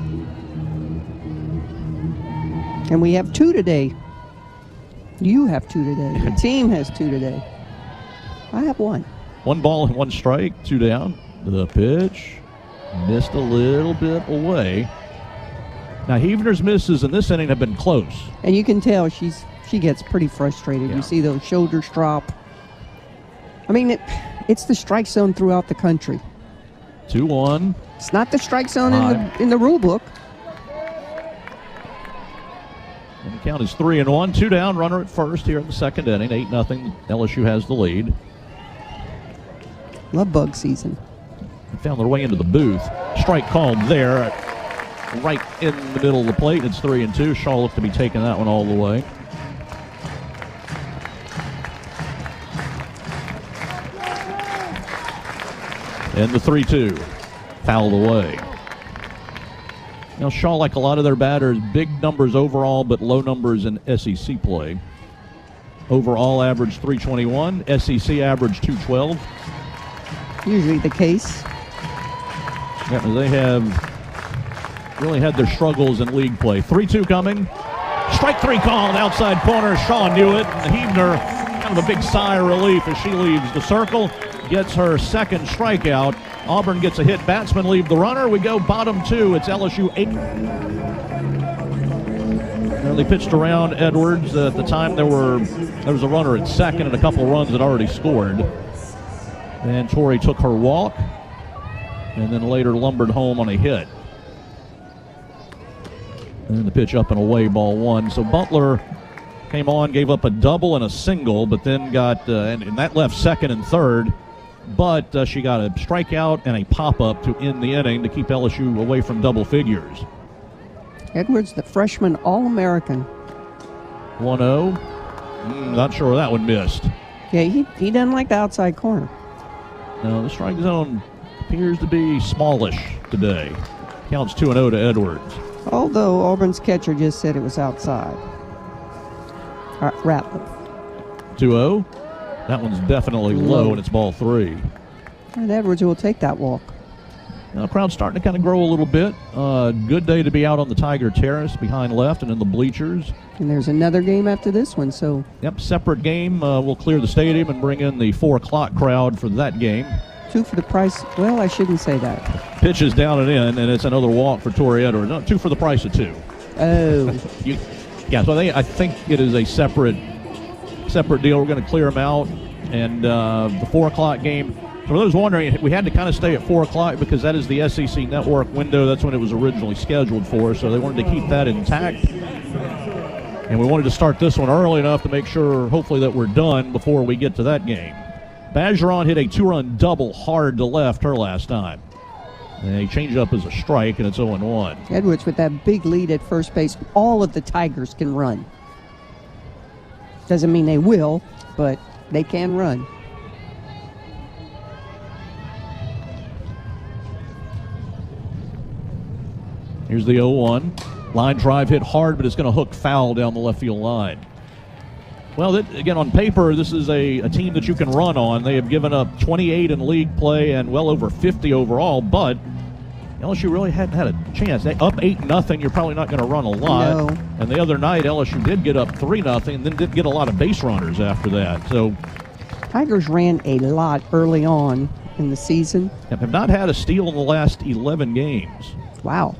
And we have 2 today. You have 2 today. The team has 2 today. I have 1. 1 ball and 1 strike, 2 down. The pitch missed a little bit away. Now, Heavener's misses in this inning have been close. And you can tell she gets pretty frustrated. Yeah. You see those shoulders drop. I mean, it's the strike zone throughout the country. 2-1. It's not the strike zone in the rule book. And the count is 3-1. 2 down, runner at first here in the 2nd inning. 8-0. LSU has the lead. Love bug season. They found their way into the booth. Strike called there, right in the middle of the plate. It's 3-2. Shaw looked to be taking that one all the way. And the 3-2. Fouled away. Now, Shaw, like a lot of their batters, big numbers overall, but low numbers in SEC play. Overall average 321, SEC average 212. Usually the case. Yeah, they have really had their struggles in league play. 3-2 coming. Strike 3 called, outside corner. Shaw knew it. And Heavener, kind of a big sigh of relief as she leaves the circle. Gets her 2nd strikeout. Auburn gets a hit. Batsman leave the runner. We go bottom 2. It's LSU 8. And they pitched around Edwards. At the time, there was a runner at 2nd and a couple of runs had already scored. And Torrey took her walk and then later lumbered home on a hit. And the pitch up and away, ball 1. So Butler came on, gave up a double and a single, but then got, and that left 2nd and 3rd. But she got a strikeout and a pop-up to end the inning to keep LSU away from double figures. Edwards, the freshman All-American. 1-0. Not sure that one missed. Yeah, he doesn't like the outside corner. Now, the strike zone appears to be smallish today. Counts 2-0 to Edwards. Although Auburn's catcher just said it was outside. Ratliff. 2-0. That one's definitely low, and it's ball 3. And Edwards will take that walk. Now, the crowd's starting to kind of grow a little bit. Good day to be out on the Tiger Terrace behind left and in the bleachers. And there's another game after this one, so. Yep, separate game. We'll clear the stadium and bring in the 4 o'clock crowd for that game. 2 for the price. Well, I shouldn't say that. Pitch is down and in, and it's another walk for Tori Edwards. No, 2 for the price of 2. Oh. Yeah, so I think it is a separate deal. We're going to clear them out. And the 4 o'clock game, for those wondering, we had to kind of stay at 4 o'clock because that is the SEC network window. That's when it was originally scheduled for, so they wanted to keep that intact. And we wanted to start this one early enough to make sure, hopefully, that we're done before we get to that game. Bergeron hit a 2-run double hard to left her last time. And a changeup is a strike, and it's 0-1. Edwards with that big lead at first base. All of the Tigers can run. Doesn't mean they will, but they can run. Here's the 0-1. Line drive hit hard, but it's going to hook foul down the left field line. Well, again, on paper, this is a team that you can run on. They have given up 28 in league play and well over 50 overall, but LSU really hadn't had a chance. They up 8-0, you're probably not going to run a lot. No. And the other night, LSU did get up 3-0 and then did get a lot of base runners after that. So Tigers ran a lot early on in the season. Have not had a steal in the last 11 games. Wow.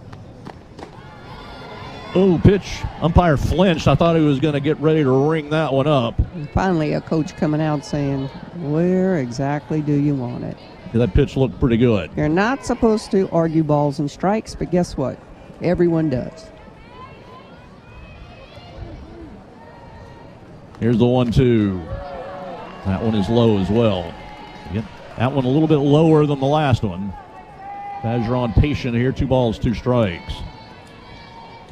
Oh, pitch. Umpire flinched. I thought he was going to get ready to ring that one up. And finally, a coach coming out saying, where exactly do you want it? That pitch looked pretty good. You're not supposed to argue balls and strikes, but guess what? Everyone does. Here's the 1-2. That one is low as well. That one a little bit lower than the last one. Bergeron patient here. 2 balls, 2 strikes.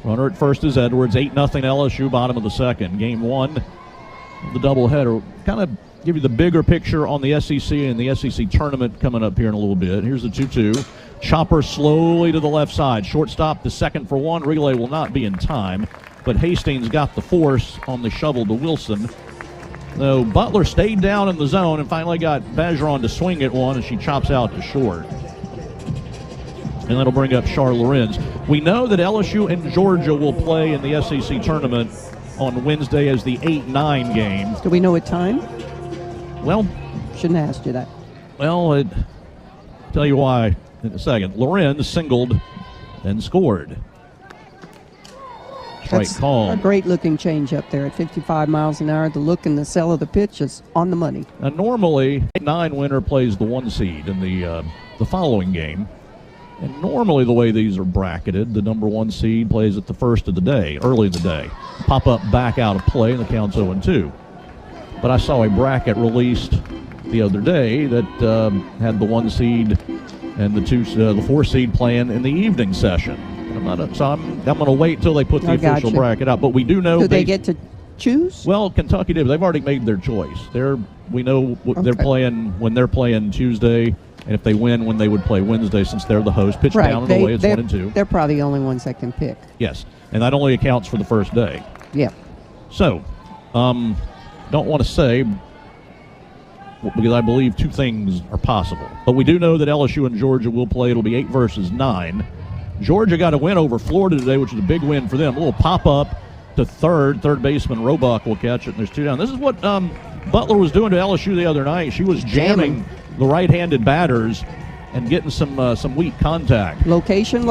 Runner at first is Edwards. 8-0 LSU, bottom of the second. Game 1, the doubleheader. Kind of give you the bigger picture on the SEC and the SEC tournament coming up here in a little bit. Here's the 2-2. Chopper slowly to the left side. Shortstop, the second for 1. Relay will not be in time, but Hastings got the force on the shovel to Wilson. Though Butler stayed down in the zone and finally got Bergeron to swing at one, and she chops out to short. And that'll bring up Char Lorenz. We know that LSU and Georgia will play in the SEC tournament on Wednesday as the 8-9 game. Do we know what time? Well, shouldn't have asked you that. Well, I'll tell you why in a second. Lorenz singled and scored. Strike call. A great-looking change up there at 55 miles an hour. The look and the sell of the pitch is on the money. Now, normally, 8-9 winner plays the 1 seed in the following game. And normally the way these are bracketed, the number 1 seed plays at the first of the day, early in the day. Pop up back out of play, and the count's 0-2. But I saw a bracket released the other day that had the 1 seed and the 4 seed playing in the evening session. I'm going to wait till they put the official bracket out. But we do know. Do they get to choose? Well, Kentucky did. They've already made their choice. We know they're playing when they're playing Tuesday. And if they win, when they would play Wednesday, since they're the host, pitch down and away, it's 1-2. They're probably the only ones that can pick. Yes, and that only accounts for the first day. Yeah. So, don't want to say, because I believe 2 things are possible. But we do know that LSU and Georgia will play. It'll be 8 versus 9. Georgia got a win over Florida today, which is a big win for them. A little pop-up to third baseman Roebuck will catch it, and there's 2 down. This is what Butler was doing to LSU the other night. She was jamming the right-handed batters and getting some weak contact. Location.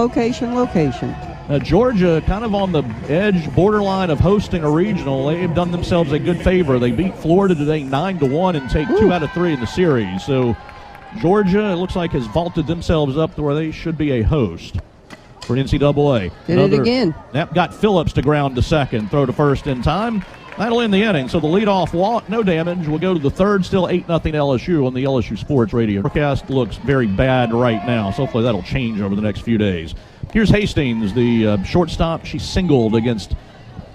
Georgia kind of on the edge, borderline of hosting a regional. They've done themselves a good favor. They beat Florida today 9-1 and take 2 out of 3 in the series. So Georgia, it looks like, has vaulted themselves up to where they should be a host for NCAA. Did it again. That got Phillips to ground to second, throw to first in time. That'll end the inning. So the leadoff walk, no damage. We'll go to the third, still 8-0 LSU on the LSU Sports Radio. Forecast looks very bad right now, so hopefully that'll change over the next few days. Here's Hastings, the shortstop. She singled against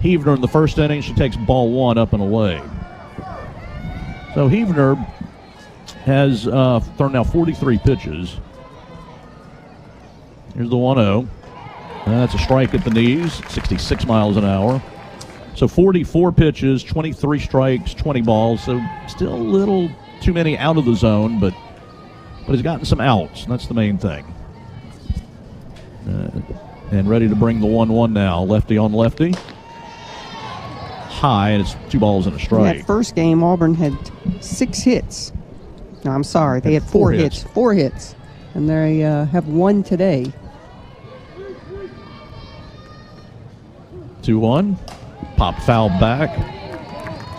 Heavner in the first inning. She takes ball 1 up and away. So Heavener has thrown now 43 pitches. Here's the 1-0. That's a strike at the knees, 66 miles an hour. So 44 pitches, 23 strikes, 20 balls. So still a little too many out of the zone, but he's gotten some outs, and that's the main thing. And ready to bring the 1-1 now. Lefty on lefty. High, and it's 2 balls and a strike. That first game, Auburn had 6 hits. No, I'm sorry. They had 4 hits. 4 hits. And they have 1 today. 2-1. Popped foul back.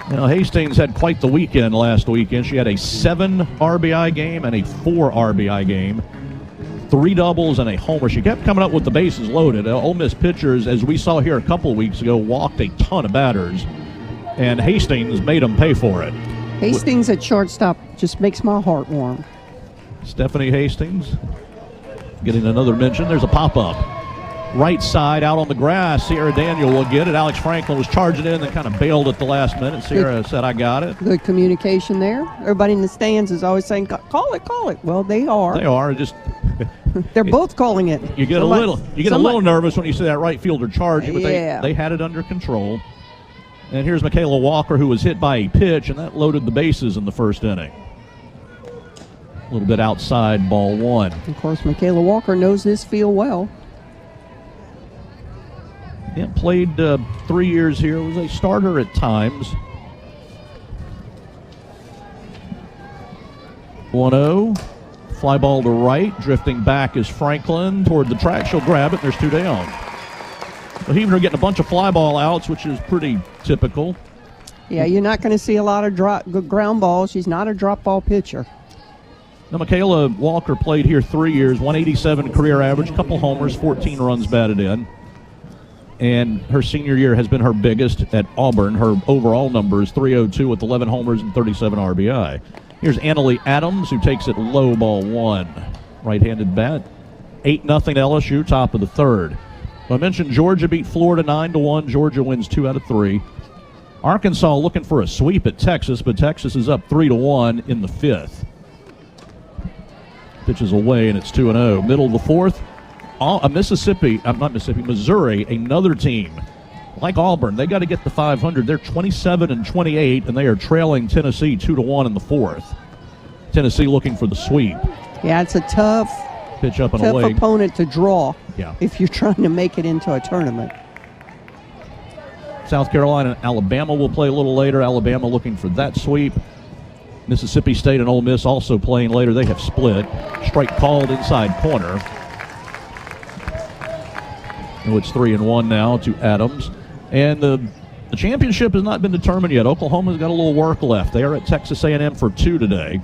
Hastings had quite the weekend last weekend. She had a 7 RBI game and a 4 RBI game. 3 doubles and a homer. She kept coming up with the bases loaded. Ole Miss pitchers, as we saw here a couple of weeks ago, walked a ton of batters, and Hastings made them pay for it. Hastings at shortstop just makes my heart warm. Stephanie Hastings getting another mention. There's a pop-up. Right side out on the grass. Sierra Daniel will get it. Alex Franklin was charging in and kind of bailed at the last minute. Sierra said, I got it. Good communication there. Everybody in the stands is always saying, call it, call it. Well, they are. They are. Just They're both calling it. You get a little nervous when you see that right fielder charge, but they had it under control. And here's Michaela Walker, who was hit by a pitch, and that loaded the bases in the first inning. A little bit outside, ball 1. Of course, Michaela Walker knows this field well. Yeah, played 3 years here. Was a starter at times. 1-0. Fly ball to right. Drifting back is Franklin toward the track. She'll grab it. There's 2 down. So Heavener getting a bunch of fly ball outs, which is pretty typical. Yeah, you're not going to see a lot of ground balls. She's not a drop ball pitcher. Now, Michaela Walker played here 3 years, 187 career average, couple homers, 14 runs batted in. And her senior year has been her biggest at Auburn. Her overall number is 302 with 11 homers and 37 RBI. Here's Annalie Adams, who takes it low, ball 1. Right-handed bat. 8-0 LSU, top of the 3rd. So I mentioned Georgia beat Florida 9-1. Georgia wins 2 out of 3. Arkansas looking for a sweep at Texas, but Texas is up 3-1 in the 5th. Pitches away, and it's 2-0. Middle of the 4th. Missouri, another team like Auburn. They got to get to 500. They're 27-28, and they are trailing Tennessee 2-1 in the 4th. Tennessee looking for the sweep. Yeah, it's a tough pitch up and away. Tough opponent to draw. Yeah. If you're trying to make it into a tournament. South Carolina and Alabama will play a little later. Alabama looking for that sweep. Mississippi State and Ole Miss also playing later. They have split. Strike called inside corner. Oh, it's 3-1 now to Adams. And the championship has not been determined yet. Oklahoma's got a little work left. They are at Texas A&M for 2 today.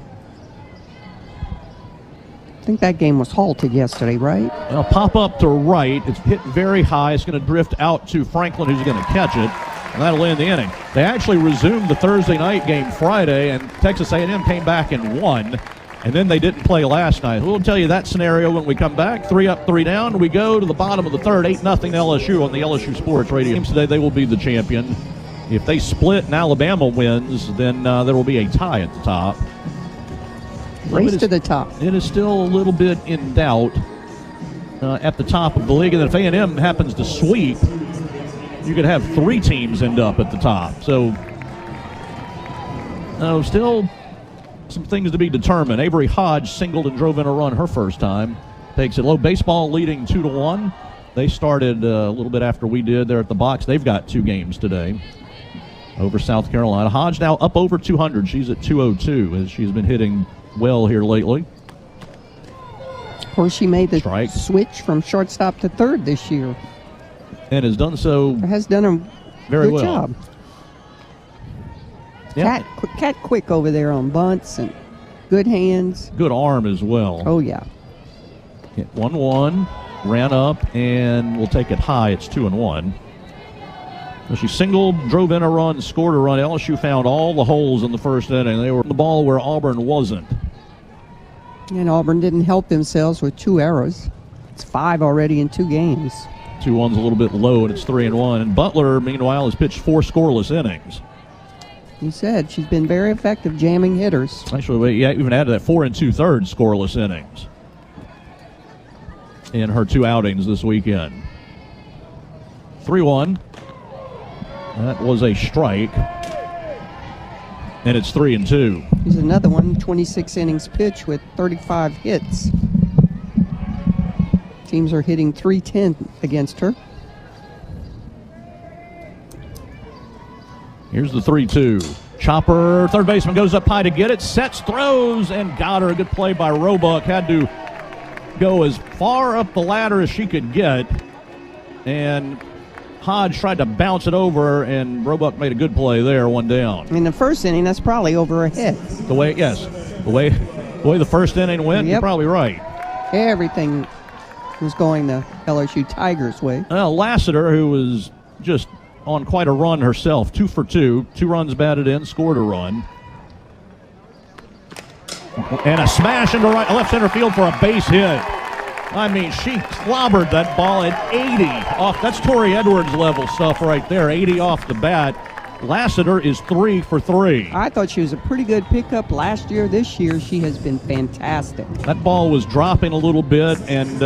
I think that game was halted yesterday, right? Now pop up to right. It's hit very high. It's going to drift out to Franklin, who's going to catch it, and that'll end the inning. They actually resumed the Thursday night game Friday, and Texas A&M came back and won. And then they didn't play last night. We'll tell you that scenario when we come back. 3 up, 3 down. We go to the bottom of the 3rd, 8-0 LSU on the LSU Sports Radio. Games today, they will be the champion. If they split and Alabama wins, then there will be a tie at the top. Race to the top. It is still a little bit in doubt at the top of the league. And if A&M happens to sweep, you could have 3 teams end up at the top. So, still some things to be determined. Avery Hodge singled and drove in a run her first time. Takes it low. Baseball leading 2-1. They started a little bit after we did there at the box. They've got 2 games today over South Carolina. Hodge now up over 200. She's at 202 as she's been hitting well here lately. Of course, she made the switch from shortstop to 3rd this year. And has done so. Has done a very good well. Job. Yeah. Cat quick over there on bunts and good hands. Good arm as well. Oh, yeah. 1-1, ran up, and will take it high. It's 2-1. So she singled, drove in a run, scored a run. LSU found all the holes in the first inning. They were the ball where Auburn wasn't. And Auburn didn't help themselves with 2 errors. It's 5 already in 2 games. 2-1's a little bit low, and it's 3-1. And Butler, meanwhile, has pitched 4 scoreless innings. You said she's been very effective jamming hitters. Actually, we even added that 4 2/3 scoreless innings in her 2 outings this weekend. 3-1. That was a strike. And it's 3-2. Here's another one, 26 innings pitch with 35 hits. Teams are hitting .310 against her. Here's the 3-2. Chopper, third baseman goes up high to get it, sets, throws, and got her. A good play by Roebuck. Had to go as far up the ladder as she could get. And Hodge tried to bounce it over, and Roebuck made a good play there, 1 down. In the first inning, that's probably over a hit. The way the first inning went, Yep. You're probably right. Everything was going the LSU Tigers' way. Lassiter, who was just on quite a run herself, 2 for 2, 2 runs batted in, scored a run. And a smash into left center field for a base hit. I mean, she clobbered that ball at 80 off. That's Tori Edwards level stuff right there, 80 off the bat. Lassiter is 3 for 3. I thought she was a pretty good pickup last year. This year, she has been fantastic. That ball was dropping a little bit, and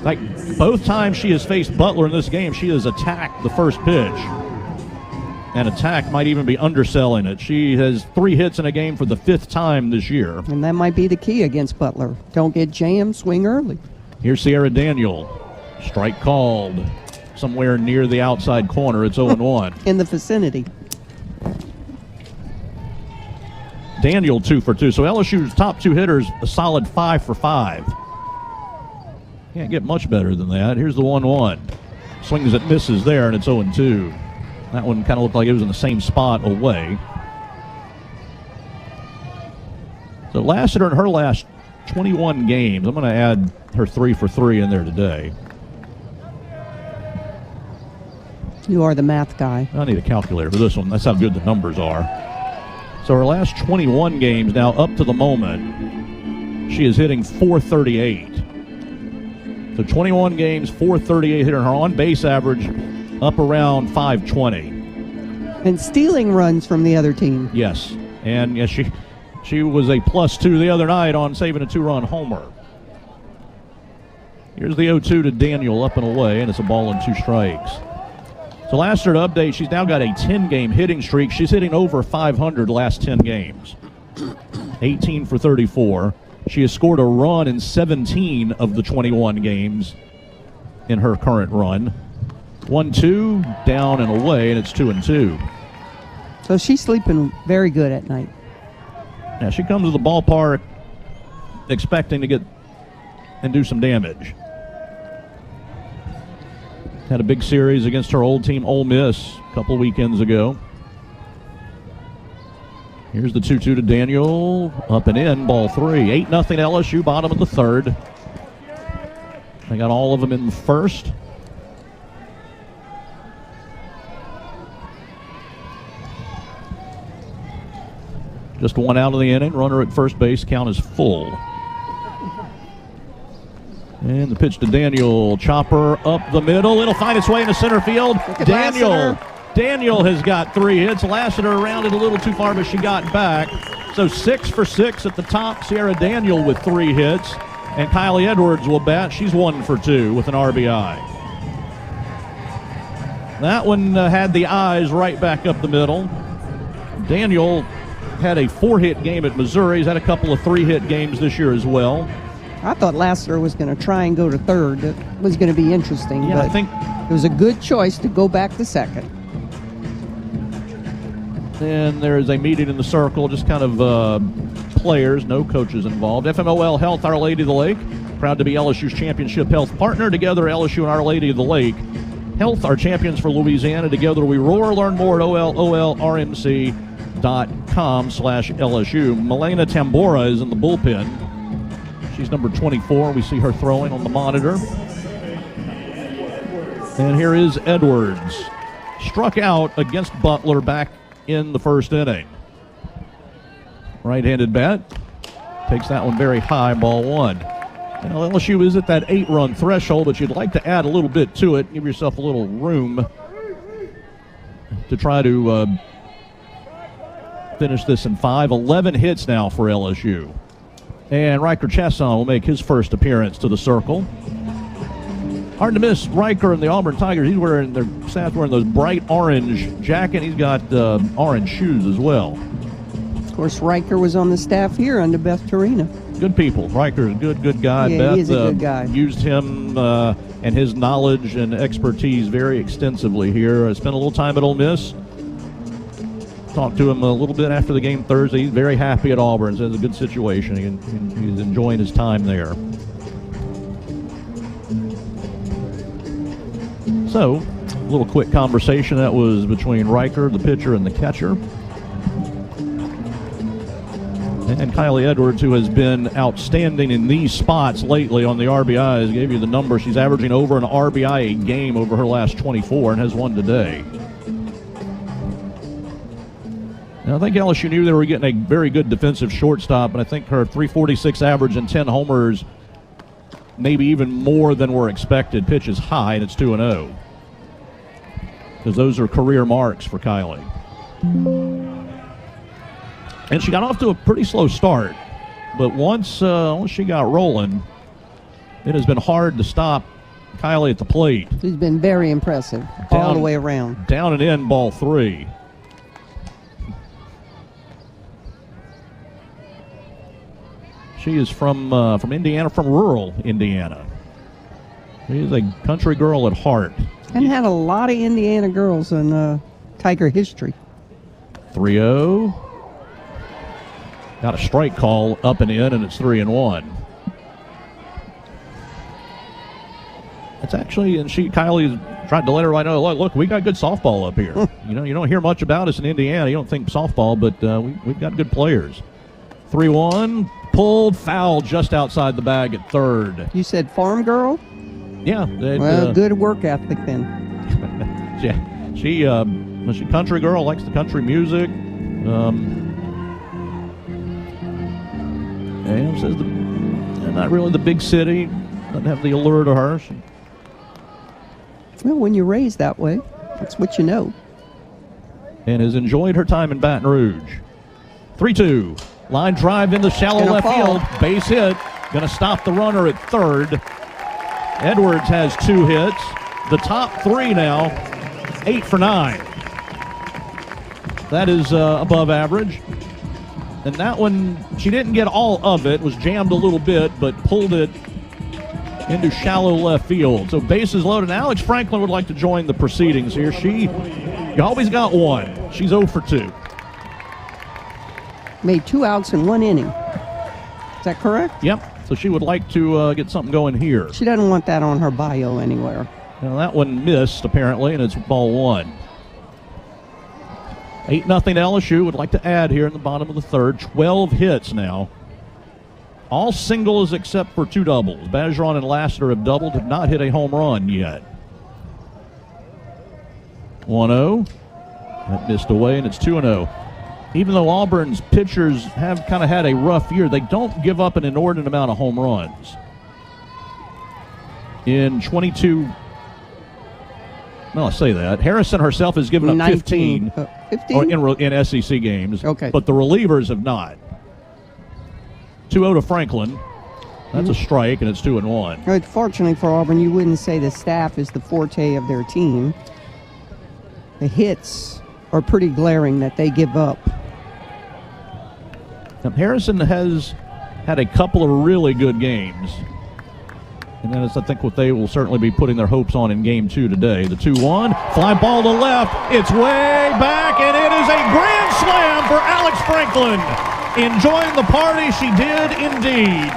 like both times she has faced Butler in this game, she has attacked the first pitch. And attack might even be underselling it. She has 3 hits in a game for the 5th time this year. And that might be the key against Butler. Don't get jammed, swing early. Here's Sierra Daniel. Strike called somewhere near the outside corner. It's 0-1. In the vicinity. Daniel 2 for 2. So LSU's top 2 hitters, a solid 5 for 5. Can't get much better than that. Here's the 1-1. Swings it, misses there, and it's 0-2. That one kind of looked like it was in the same spot away. So Lassiter in her last 21 games, I'm going to add her 3 for 3 in there today. You are the math guy. I need a calculator for this one. That's how good the numbers are. So her last 21 games now up to the moment, she is hitting .438. So 21 games, .438 hitting her on-base average up around .520. And stealing runs from the other team. Yes. And yes, she was a +2 the other night on saving a 2-run homer. Here's the 0-2 to Daniel up and away, and it's a ball and 2 strikes. So last year to update, she's now got a 10-game hitting streak. She's hitting over .500 last 10 games. 18 for 34. She has scored a run in 17 of the 21 games in her current run. 1-2, down and away, and it's 2-2. So she's sleeping very good at night. Yeah, she comes to the ballpark expecting to get and do some damage. Had a big series against her old team, Ole Miss, a couple weekends ago. Here's the 2-2 to Daniel. Up and in, ball 3. 8-0 LSU, bottom of the 3rd. They got all of them in the 1st. Just 1 out of the inning. Runner at first base. Count is full. And the pitch to Daniel. Chopper up the middle. It'll find its way into center field. Daniel has got 3 hits. Lassiter rounded a little too far, but she got back. So 6 for 6 at the top. Sierra Daniel with 3 hits. And Kylie Edwards will bat. She's 1 for 2 with an RBI. That one had the eyes right back up the middle. Daniel had a 4-hit game at Missouri. He's had a couple of 3-hit games this year as well. I thought Lassiter was going to try and go to third. It was going to be interesting. Yeah, but I think it was a good choice to go back to second. And there is a meeting in the circle, just kind of players, no coaches involved. FMOL Health, Our Lady of the Lake, proud to be LSU's championship health partner. Together, LSU and Our Lady of the Lake Health are champions for Louisiana. Together we roar. Learn more at olrmc.com/LSU. Milena Tambora is in the bullpen. She's number 24. We see her throwing on the monitor. And here is Edwards. Struck out against Butler back in the 1st inning. Right-handed bat. Takes that one very high, ball 1. Now, LSU is at that 8-run threshold, but you'd like to add a little bit to it. Give yourself a little room to try to Finish this in 5. 11 hits now for LSU. And Riker Chasson will make his first appearance to the circle. Hard to miss Riker and the Auburn Tigers. He's wearing those bright orange jacket. He's got orange shoes as well. Of course, Riker was on the staff here under Beth Torina. Good people. Riker's a good guy. Yeah, Beth he is a good guy. Used him and his knowledge and expertise very extensively here. I spent a little time at Ole Miss. Talked to him a little bit after the game Thursday. He's very happy at Auburn. Says it's a good situation. He's enjoying his time there. So, a little quick conversation that was between Riker, the pitcher, and the catcher. And Kylie Edwards, who has been outstanding in these spots lately on the RBIs, gave you the number. She's averaging over an RBI a game over her last 24 and has one today. Now, I think LSU knew they were getting a very good defensive shortstop, and I think her .346 average and 10 homers, maybe even more than were expected. Pitch is high, and it's 2-0. Because those are career marks for Kylie. And she got off to a pretty slow start. But once she got rolling, it has been hard to stop Kylie at the plate. She's been very impressive all the way around. Down and in, ball 3. She is from Indiana, from rural Indiana. She is a country girl at heart. And had a lot of Indiana girls in Tiger history. 3-0. Got a strike call up and in, and it's 3-1. It's actually, and Kylie's tried to let everybody know, look, we got good softball up here. You don't hear much about us in Indiana. You don't think softball, but we've got good players. 3-1, pulled, foul just outside the bag at third. You said farm girl? Yeah. Well, good work ethic then. Yeah, she's a country girl, likes the country music. And says not really the big city, doesn't have the allure to her. Well, when you're raised that way, that's what you know. And has enjoyed her time in Baton Rouge. 3-2. Line drive into shallow left field. Base hit. Going to stop the runner at third. Edwards has 2 hits. The top 3 now, 8 for 9. That is above average. And that one, she didn't get all of it. Was jammed a little bit, but pulled it into shallow left field. So bases loaded. Alex Franklin would like to join the proceedings here. You always got one. She's 0 for 2. Made 2 outs in 1 inning. Is that correct? Yep. So she would like to get something going here. She doesn't want that on her bio anywhere. Now that one missed, apparently, and it's ball 1. 8-0 LSU would like to add here in the bottom of the third. 12 hits now. All singles except for 2 doubles. Bergeron and Lassiter have doubled, have not hit a home run yet. 1-0. That missed away, and it's 2-0. Even though Auburn's pitchers have kind of had a rough year, they don't give up an inordinate amount of home runs. In 22... No, I say that. Harrison herself has given up 15 in SEC games, okay. But the relievers have not. 2-0 to Franklin. That's a strike, and it's 2-1. Fortunately for Auburn, you wouldn't say the staff is the forte of their team. The hits are pretty glaring that they give up. Now, Harrison has had a couple of really good games. And that is, I think, what they will certainly be putting their hopes on in Game 2 today. The 2-1, fly ball to left. It's way back, and it is a grand slam for Alex Franklin. Enjoying the party, she did indeed.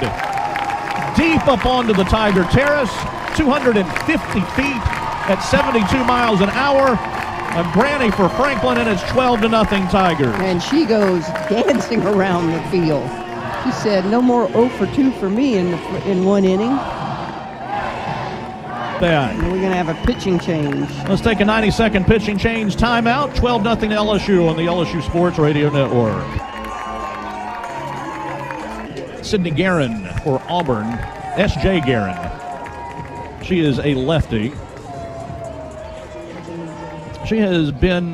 Deep up onto the Tiger Terrace, 250 feet at 72 miles an hour. A granny for Franklin, and it's 12-0 Tigers. And she goes dancing around the field. She said, no more 0 for 2 for me in 1 inning. And we're going to have a pitching change. Let's take a 90-second pitching change timeout. 12-0 LSU on the LSU Sports Radio Network. Sydney Guerin for Auburn. S.J. Guerin. She is a lefty. She has been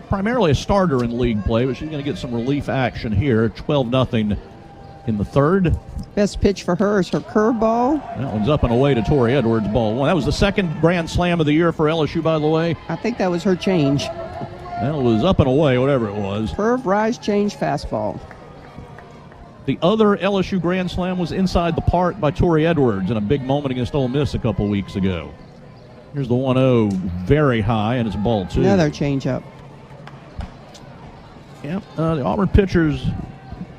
primarily a starter in league play, but she's going to get some relief action here. 12-0 in the third. Best pitch for her is her curveball. That one's up and away to Tori Edwards, ball one. That was the second grand slam of the year for LSU, by the way. I think that was her change. That was up and away, whatever it was. Curve, rise, change, fastball. The other LSU grand slam was inside the park by Tori Edwards in a big moment against Ole Miss a couple weeks ago. Here's the 1-0, very high, and it's ball two. Another changeup. Yeah, the Auburn pitchers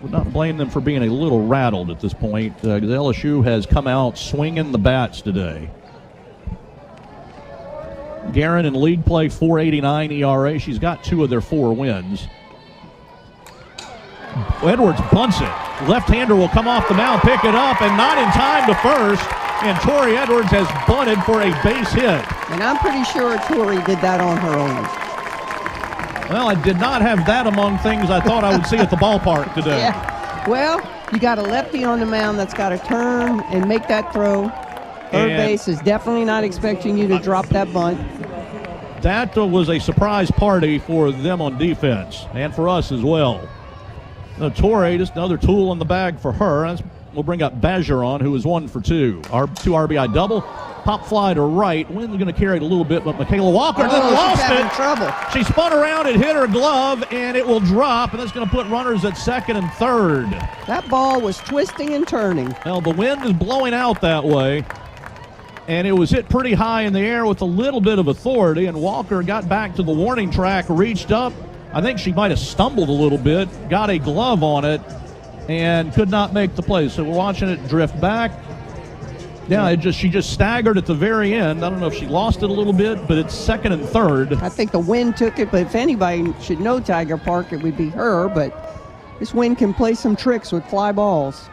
would not blame them for being a little rattled at this point. LSU has come out swinging the bats today. Guerin in league play, 4.89 ERA. She's got 2 of their 4 wins. Edwards bunts it. Left-hander will come off the mound, pick it up, and not in time to first. And Tori Edwards has bunted for a base hit. And I'm pretty sure Tori did that on her own. Well, I did not have that among things I thought I would see at the ballpark today. Yeah. Well, you got a lefty on the mound that's got to turn and make that throw. Third base is definitely not expecting you to drop that bunt. That was a surprise party for them on defense and for us as well. Tori, just another tool in the bag for her. We'll bring up Bergeron, who is 1 for 2. Our 2 RBI double. Pop fly to right. Wind's going to carry it a little bit, but Michaela Walker lost it. Trouble. She spun around, it hit her glove, and it will drop, and that's going to put runners at second and third. That ball was twisting and turning. Well, the wind is blowing out that way, and it was hit pretty high in the air with a little bit of authority, and Walker got back to the warning track, reached up. I think she might have stumbled a little bit, got a glove on it, and could not make the play. So we're watching it drift back. Yeah, she just staggered at the very end. I don't know if she lost it a little bit, but it's second and third. I think the wind took it, but if anybody should know Tiger Park, it would be her. But this wind can play some tricks with fly balls.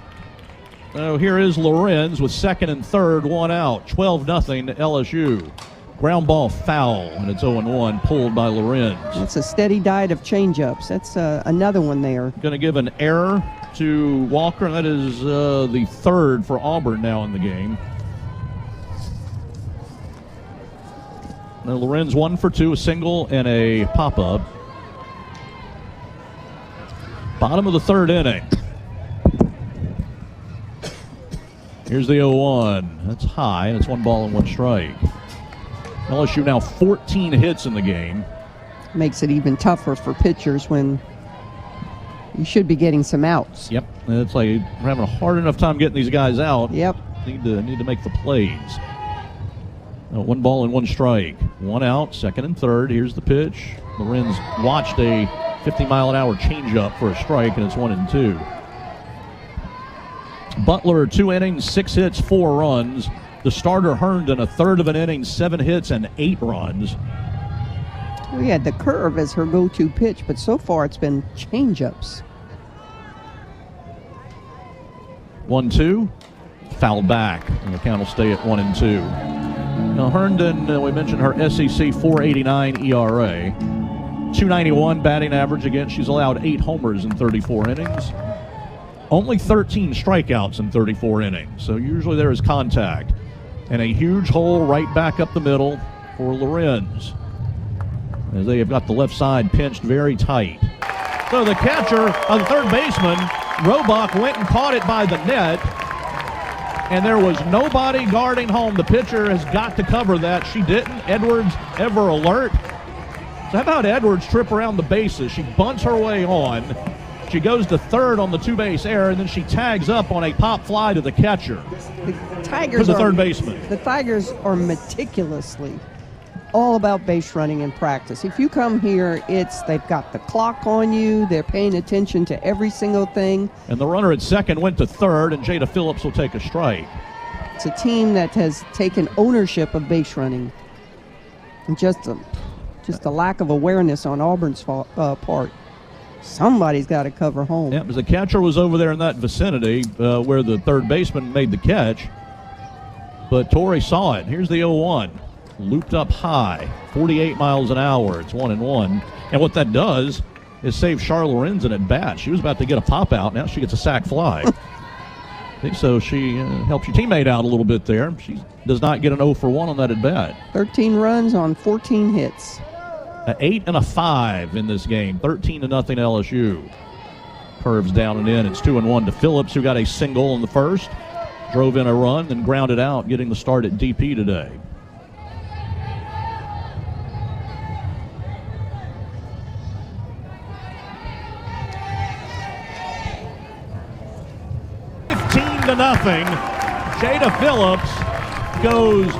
So here is Lorenz with second and third, 1 out. 12-0 LSU. Ground ball foul, and it's 0-1, pulled by Lorenz. It's a steady diet of changeups. That's another one there. Going to give an error to Walker, and that is the third for Auburn now in the game. Now Lorenz 1 for 2, a single and a pop-up. Bottom of the third inning. Here's the 0-1. That's high, and it's 1 ball and 1 strike. LSU now 14 hits in the game. Makes it even tougher for pitchers when you should be getting some outs. Yep, it's like we're having a hard enough time getting these guys out. Yep. Need to make the plays. 1 ball and 1 strike. 1 out, second and third. Here's the pitch. Lorenz watched a 50-mile-an-hour changeup for a strike, and it's 1-2. Butler, 2 innings, 6 hits, 4 runs. The starter Herndon, a third of an inning, 7 hits and 8 runs. We had the curve as her go-to pitch, but so far it's been changeups. 1-2, fouled back, and the count will stay at 1-2. Now Herndon, we mentioned her SEC 4.89 ERA, 291 batting average against. She's allowed 8 homers in 34 innings. Only 13 strikeouts in 34 innings, so usually there is contact. And a huge hole right back up the middle for Lorenz, as they have got the left side pinched very tight. So the catcher, the third baseman, Robach, went and caught it by the net, and there was nobody guarding home. The pitcher has got to cover that. She didn't. Edwards ever alert. So how about Edwards trip around the bases? She bunts her way on. She goes to third on the 2-base error, and then she tags up on a pop fly to the catcher. The Tigers to the third baseman. The Tigers are meticulously all about base running in practice. If you come here, they've got the clock on you. They're paying attention to every single thing. And the runner at second went to third, and Jada Phillips will take a strike. It's a team that has taken ownership of base running. And just a lack of awareness on Auburn's part. Somebody's got to cover home. Yeah, because the catcher was over there in that vicinity where the third baseman made the catch. But Tori saw it. Here's the 0-1. Looped up high, 48 miles an hour. It's 1-1. And what that does is save Char Lorenz an at bat. She was about to get a pop out. Now she gets a sac fly. I think so. She helps your teammate out a little bit there. She does not get an 0 for 1 on that at bat. 13 runs on 14 hits. An 8 and a 5 in this game. 13-0 LSU. Curves down and in. It's 2-1 to Phillips, who got a single in the first. Drove in a run, then grounded out, getting the start at DP today. To nothing. Jada Phillips goes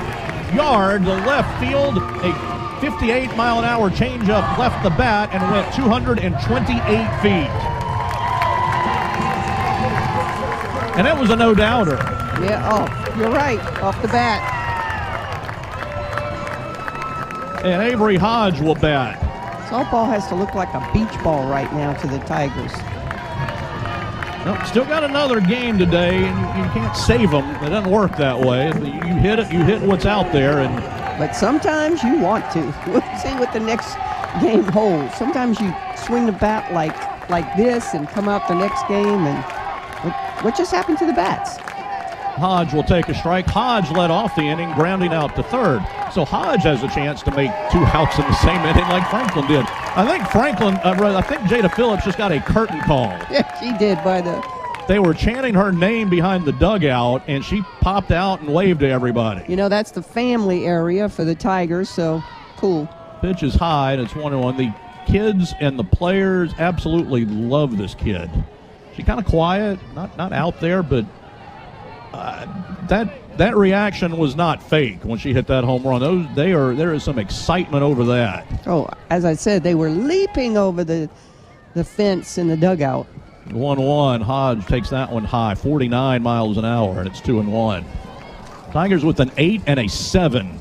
yard to left field. A 58-mile-an-hour changeup left the bat and went 228 feet. And that was a no-doubter. Yeah, oh, you're right, off the bat. And Avery Hodge will bat. Softball has to look like a beach ball right now to the Tigers. Well, still got another game today, and you can't save them. It doesn't work that way. You hit it, you hit what's out there. But sometimes you want to. We'll see what the next game holds. Sometimes you swing the bat like this and come out the next game, and what just happened to the bats? Hodge will take a strike. Hodge led off the inning, grounding out to third. So Hodge has a chance to make 2 outs in the same inning like Franklin did. I think Jada Phillips just got a curtain call. Yeah, she did They were chanting her name behind the dugout, and she popped out and waved to everybody. You know, that's the family area for the Tigers, so cool. Pitch is high, and it's 1-1. The kids and the players absolutely love this kid. She's kind of quiet, not out there, but that reaction was not fake when she hit that home run. There is some excitement over that. Oh, as I said, they were leaping over the fence in the dugout. 1-1. Hodge takes that one high, 49 miles an hour, and it's 2-1. Tigers with an 8 and a 7,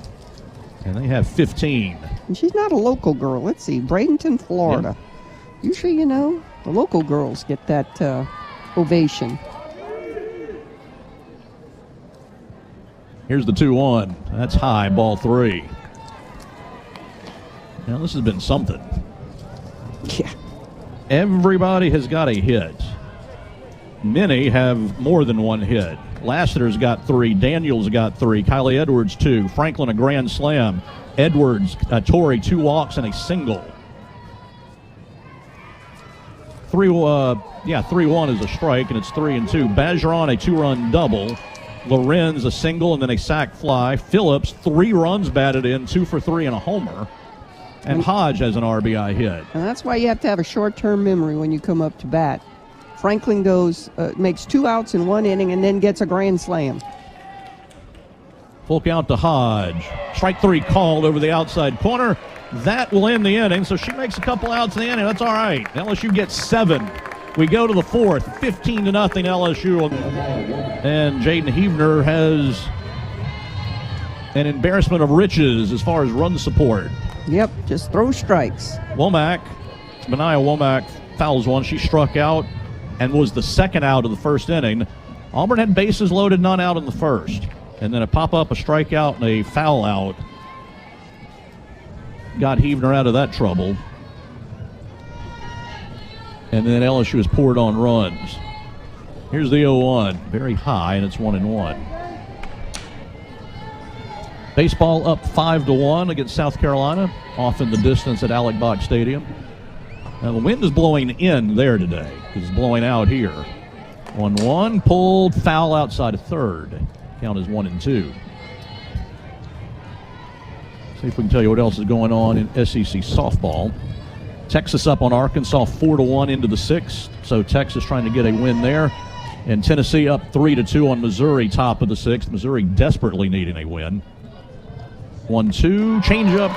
and they have 15. And she's not a local girl. Let's see, Bradenton, Florida. Yeah. Usually, you know, the local girls get that ovation. Here's the 2-1. That's high, ball 3. Now, this has been something. Yeah. Everybody has got a hit. Many have more than one hit. Lassiter's got 3. Daniels got 3. Kylie Edwards 2. Franklin a grand slam. Edwards, Torrey 2 walks and a single. 3-1 is a strike, and it's 3-2. Bergeron a 2-run double. Lorenz a single and then a sac fly. Phillips 3 runs batted in, 2 for 3 and a homer. And Hodge has an RBI hit. And that's why you have to have a short-term memory when you come up to bat. Franklin makes 2 outs in 1 inning and then gets a grand slam. Full count to Hodge. Strike 3 called over the outside corner. That will end the inning, so she makes a couple outs in the inning. That's all right. LSU gets 7. We go to the 4th, 15-0 LSU. And Jaden Heavner has an embarrassment of riches as far as run support. Yep, just throw strikes. Benaya Womack fouls one. She struck out and was the second out of the first inning. Auburn had bases loaded, none out in the first. And then a pop-up, a strikeout, and a foul out got Heavner out of that trouble. And then LSU has poured on runs. Here's the 0-1. Very high, and it's 1-1. Baseball up 5-1 against South Carolina, off in the distance at Alec Bach Stadium. Now the wind is blowing in there today. It's blowing out here. 1-1, pulled, foul outside of third. Count is 1-2. See if we can tell you what else is going on in SEC softball. Texas up on Arkansas 4-1 into the 6th. So Texas trying to get a win there. And Tennessee up 3-2 on Missouri, top of the 6th. Missouri desperately needing a win. 1-2, changeup,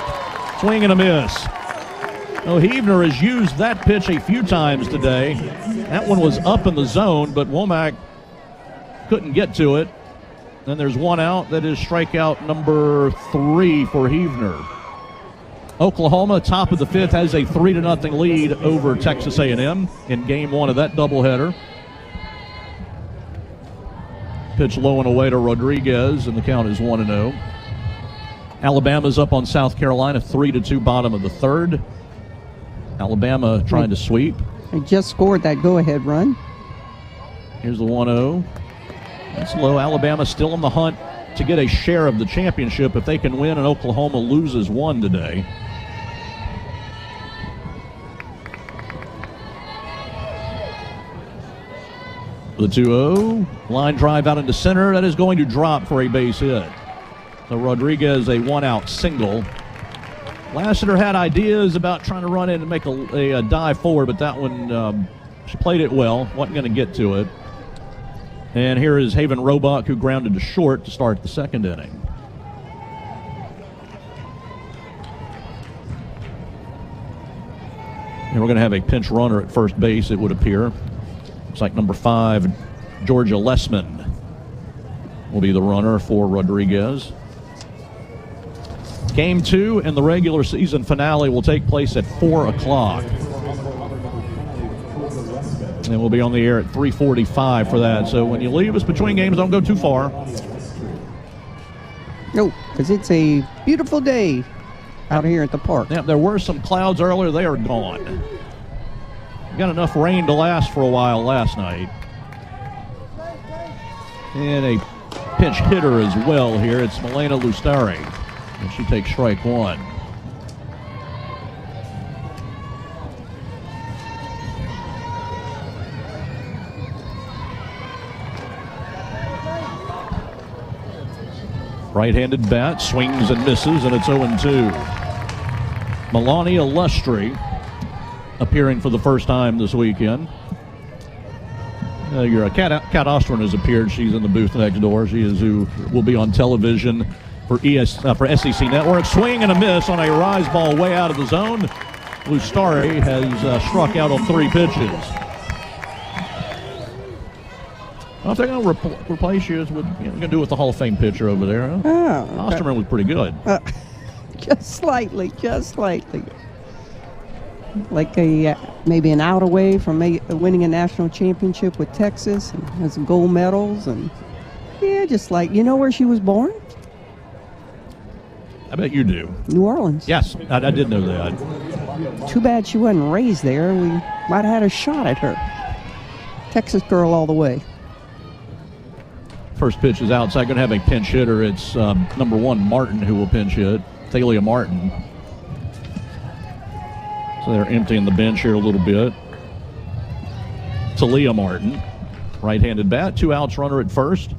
swing and a miss. Well, Heavner has used that pitch a few times today. That one was up in the zone, but Womack couldn't get to it. Then there's 1 out. That is strikeout number 3 for Heavner. Oklahoma, top of the 5th, has a 3-0 lead over Texas A&M in game 1 of that doubleheader. Pitch low and away to Rodriguez, and the count is 1-0. Alabama's up on South Carolina, 3-2, bottom of the 3rd. Alabama trying to sweep. They just scored that go-ahead run. Here's the 1-0. That's low. Alabama still in the hunt to get a share of the championship if they can win and Oklahoma loses 1 today. The 2-0. Line drive out into center. That is going to drop for a base hit. So Rodriguez, a one-out single. Lassiter had ideas about trying to run in and make a dive forward, but that one, she played it well. Wasn't going to get to it. And here is Haven Roebuck, who grounded to short to start the second inning. And we're going to have a pinch runner at first base, it would appear. Looks like number 5, Georgia Lessman, will be the runner for Rodriguez. Game 2 and the regular season finale will take place at 4 o'clock. And we'll be on the air at 3:45 for that. So when you leave us between games, don't go too far. No, because it's a beautiful day out here at the park. Yeah, there were some clouds earlier. They are gone. We got enough rain to last for a while last night. And a pinch hitter as well here. It's Milena Lustari. And she takes strike 1. Right-handed bat, swings and misses, and it's 0-2. Melania Lustri appearing for the first time this weekend. Kat Ostrom has appeared. She's in the booth next door. She is who will be on television for SEC Network. Swing and a miss on a rise ball way out of the zone. Lustari has struck out on 3 pitches. Well, if they're going to replace you, what are you going to do with the Hall of Fame pitcher over there? Huh? Oh, Osterman was pretty good. Just slightly. Like maybe an out away from winning a national championship with Texas and has gold medals. And yeah, just like, you know where she was born? I bet you do. New Orleans. Yes, I did know that. Too bad she wasn't raised there. We might have had a shot at her. Texas girl all the way. First pitch is outside. Going to have a pinch hitter. It's number 1, Martin, who will pinch hit. Thalia Martin. So they're emptying the bench here a little bit. Talia Martin, right-handed bat. 2 outs, runner at first.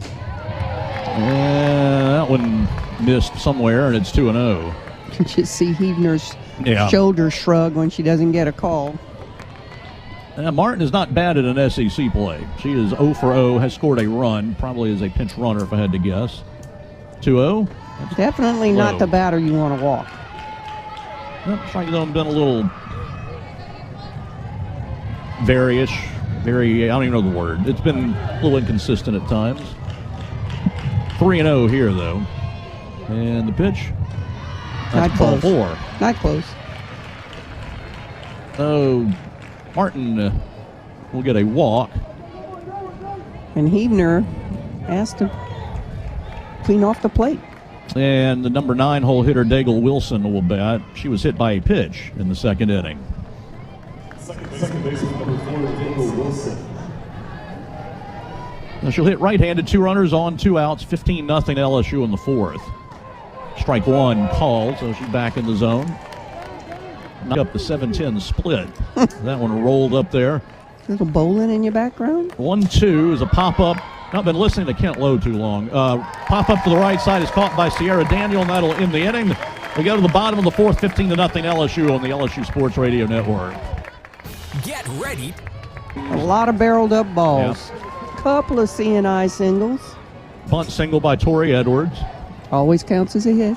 And that one missed somewhere, and it's 2-0. You just see Heavner's shoulder shrug when she doesn't get a call. Martin is not bad at an SEC play. She is 0 for 0, has scored a run, probably as a pinch runner if I had to guess. 2-0. Definitely not the batter you want to walk. Strike zone been a little very, I don't even know the word. It's been a little inconsistent at times. 3-0 here, though. And the pitch. That's ball close. 4. Not close. Oh, Martin will get a walk. And Heavner asked to clean off the plate. And the number 9 hole hitter, Daigle Wilson, will bat. She was hit by a pitch in the second inning. Second baseman, number 4, Daigle Wilson. Now she'll hit right-handed, 2 runners on, 2 outs, 15-0 LSU in the 4th. Strike 1 called, so she's back in the zone. Knock up the 7-10 split. That one rolled up there. Little bowling in your background. 1-2 is a pop-up. I've been listening to Kent Lowe too long. Pop-up to the right side is caught by Sierra Daniel, and that'll end the inning. We go to the bottom of the 4th, 15-0 LSU on the LSU Sports Radio Network. Get ready. A lot of barreled up balls. Couple of CNI singles. Bunt single by Tori Edwards. Always counts as a hit.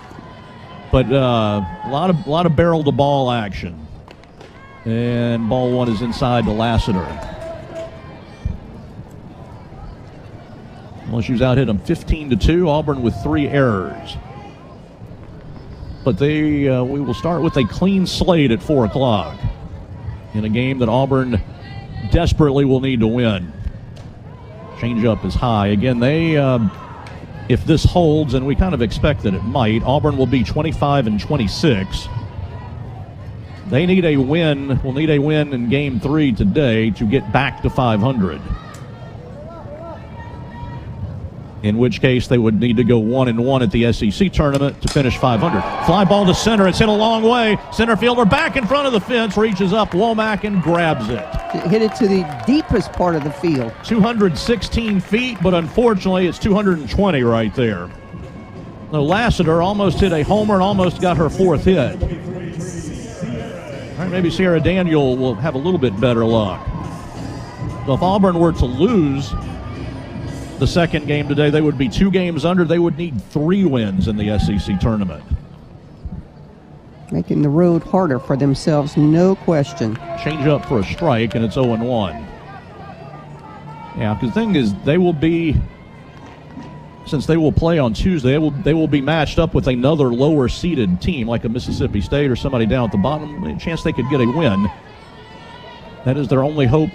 But a lot of barrel to ball action. And ball 1 is inside to Lassiter. LSU's out hit them 15-2. Auburn with 3 errors. But we will start with a clean slate at 4 o'clock in a game that Auburn desperately will need to win. Changeup is high. Again, if this holds, and we kind of expect that it might, Auburn will be 25-26. They need a win. Will need a win in Game 3 today to get back to 500. in which case they would need to go 1-1 at the SEC tournament to finish 500. Fly ball to center. It's hit a long way. Center fielder back in front of the fence, reaches up, Womack, and grabs it. Hit it to the deepest part of the field. 216 feet, but unfortunately it's 220 right there. No, Lassiter almost hit a homer and almost got her fourth hit. All right, maybe Sierra Daniel will have a little bit better luck. So if Auburn were to lose the second game today, they would be 2 games under. They would need 3 wins in the SEC tournament. Making the road harder for themselves, no question. Change up for a strike, and it's 0-1. Yeah, because the thing is, they will be, since they will play on Tuesday, they will be matched up with another lower-seeded team, like a Mississippi State or somebody down at the bottom. A chance they could get a win. That is their only hope,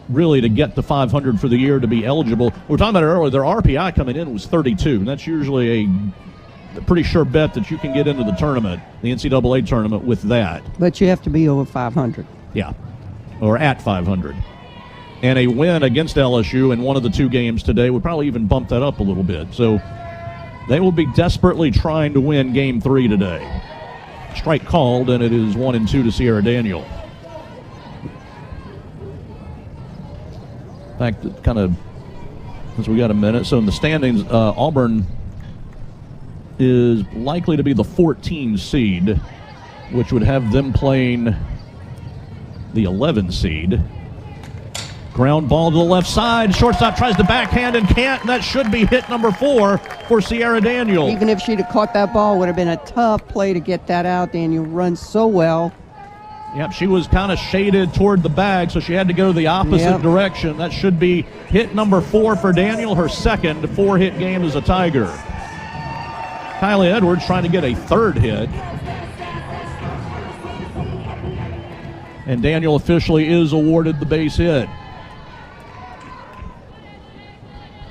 really, to get to 500 for the year to be eligible. We were talking about it earlier. Their RPI coming in was 32, and that's usually a pretty sure bet that you can get into the tournament, the NCAA tournament, with that. But you have to be over 500. Yeah, or at 500. And a win against LSU in one of the 2 games today would probably even bump that up a little bit. So they will be desperately trying to win Game 3 today. Strike called, and it is 1-2 to Sierra Daniel. In fact, kind of, since we got a minute, so in the standings, Auburn is likely to be the 14 seed, which would have them playing the 11 seed. Ground ball to the left side. Shortstop tries to backhand and can't, and that should be hit number 4 for Sierra Daniel. Even if she'd have caught that ball, it would have been a tough play to get that out. Daniel runs so well. Yep, she was kind of shaded toward the bag, so she had to go the opposite direction. That should be hit number 4 for Daniel, her second 4-hit game as a Tiger. Kylie Edwards trying to get a 3rd hit. And Daniel officially is awarded the base hit.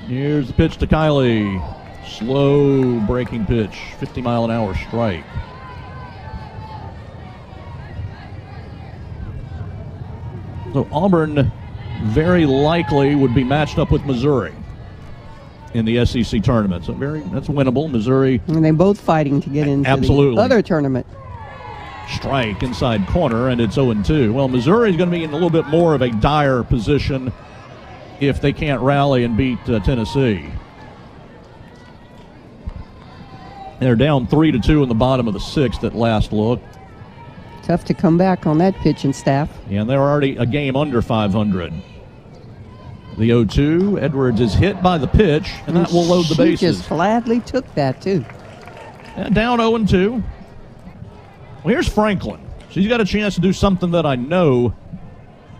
Here's the pitch to Kylie. Slow breaking pitch, 50-mile-an-hour strike. So Auburn very likely would be matched up with Missouri in the SEC tournament. So that's winnable. Missouri. And they're both fighting to get into the other tournament. Strike inside corner, and it's 0-2. Well, Missouri is going to be in a little bit more of a dire position if they can't rally and beat Tennessee. They're down 3-2 in the bottom of the 6th at last look. Tough to come back on that pitching staff. Yeah, and they're already a game under 500. The 0-2, Edwards is hit by the pitch, and that will load the bases. She just gladly took that, too. And down 0-2. Well, here's Franklin. She's got a chance to do something that I know.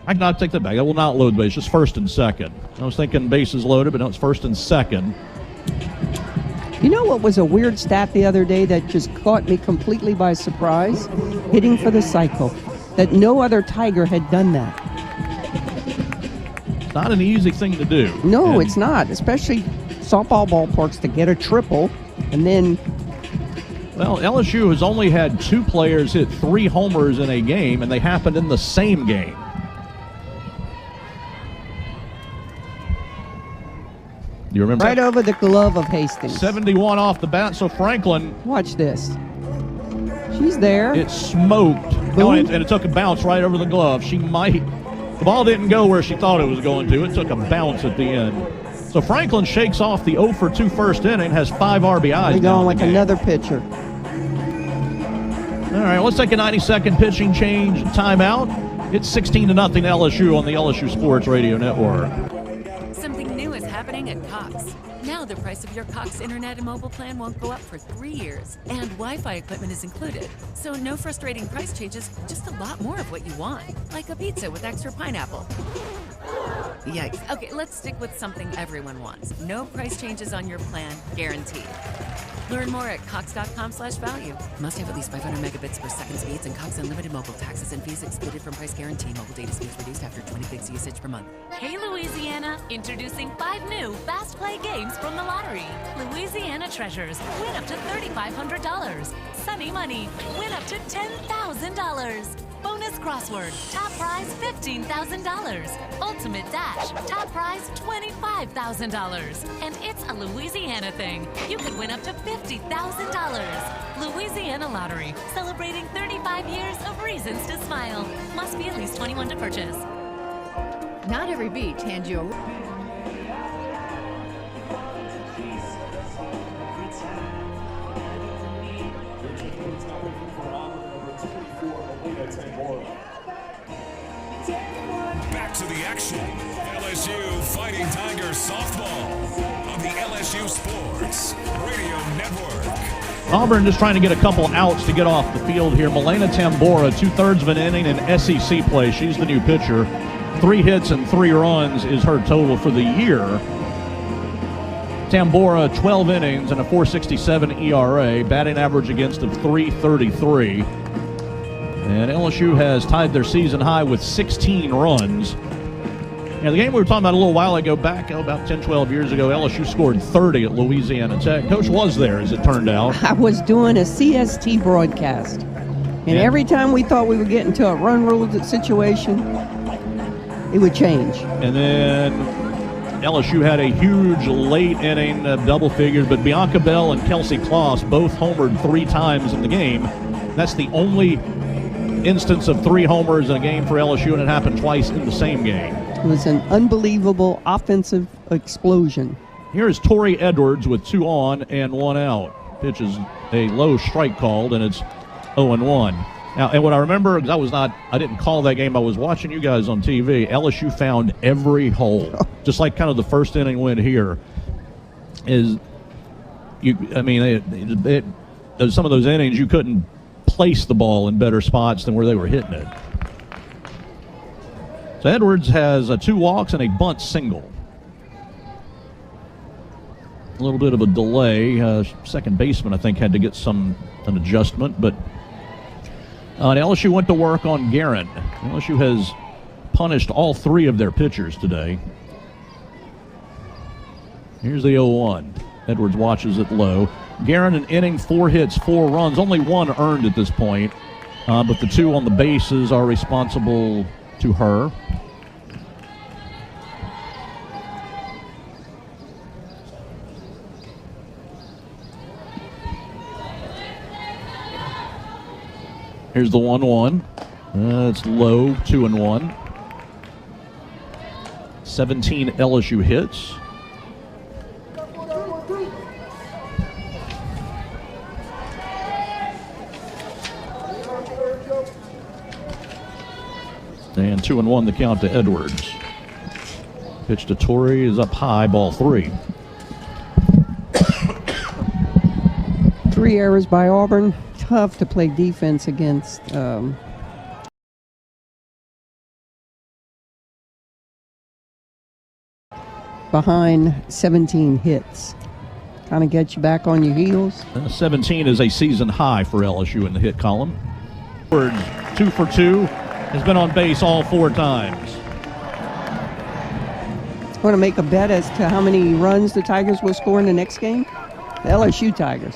I cannot take that back. I will not load the base, just first and second. I was thinking bases loaded, but no, it's first and second. You know what was a weird stat the other day that just caught me completely by surprise? Hitting for the cycle. That no other Tiger had done that. It's not an easy thing to do. No, it's not. Especially softball ballparks to get a triple. And then... Well, LSU has only had 2 players hit 3 homers in a game, and they happened in the same game. You remember right over the glove of Hastings. 71 off the bat, so Franklin. Watch this. She's there. It smoked, and it took a bounce right over the glove. She might. The ball didn't go where she thought it was going to. It took a bounce at the end. So Franklin shakes off the 0-for-2 first inning, has 5 RBIs. They're going like another pitcher. All right, let's take a 90-second pitching change timeout. It's 16-0 LSU on the LSU Sports Radio Network. Something new is happening at Cox. Now the price of your Cox internet and mobile plan won't go up for 3 years, and Wi-Fi equipment is included. So no frustrating price changes, just a lot more of what you want, like a pizza with extra pineapple. Yikes. Okay, let's stick with something everyone wants. No price changes on your plan, guaranteed. Learn more at cox.com/value. Must have at least 500 megabits per second speeds, and Cox Unlimited mobile taxes and fees excluded from price guarantee. Mobile data speeds reduced after 20 gigs usage per month. Hey Louisiana, introducing 5 new fast play games from the lottery. Louisiana Treasures, win up to $3,500. Sunny Money, win up to $10,000. bonus crossword. Top prize $15,000. Ultimate dash. Top prize $25,000. And it's a Louisiana thing. You could win up to $50,000. Louisiana Lottery. Celebrating 35 years of reasons to smile. Must be at least 21 to purchase. Not every beach hands you a Back to the action. LSU Fighting Tigers softball on the LSU Sports Radio Network. Auburn just trying to get a couple outs to get off the field here. Milena Tambora, 2/3 of an inning in SEC play. She's the new pitcher. 3 hits and 3 runs is her total for the year. Tambora, 12 innings and a 4.67 ERA, batting average against of 3.33. And LSU has tied their season high with 16 runs. Now, the game we were talking about a little while ago, back about 10, 12 years ago, LSU scored 30 at Louisiana Tech. Coach was there, as it turned out. I was doing a CST broadcast, and every time we thought we were getting to a run rule situation, it would change. And then LSU had a huge late inning double figures, but Bianca Bell and Kelsey Kloss both homered 3 times in the game. That's the only instance of 3 homers in a game for LSU, and it happened twice in the same game. It was an unbelievable offensive explosion. Here is Tori Edwards with 2 on and 1 out. Pitches a low strike called, and it's 0-1. Now, and what I remember, because I didn't call that game, I was watching you guys on TV. LSU found every hole, just like kind of the first inning win here. Some of those innings you couldn't place the ball in better spots than where they were hitting it. So Edwards has 2 walks and a bunt single. A little bit of a delay. Second baseman, I think, had to get an adjustment, but LSU went to work on Guerin. LSU has punished all 3 of their pitchers today. Here's the 0-1. Edwards watches it low. Guerin, an inning, 4 hits, 4 runs, only 1 earned at this point, but the 2 on the bases are responsible to her. Here's the 1-1. It's low, 2-1. 17 LSU hits. And 2-1 the count to Edwards. Pitch to Torrey is up high, ball 3. 3 errors by Auburn. Tough to play defense against. Behind 17 hits. Kind of gets you back on your heels. 17 is a season high for LSU in the hit column. Edwards, 2 for 2. Has been on base all 4 times. Want to make a bet as to how many runs the Tigers will score in the next game? The LSU Tigers.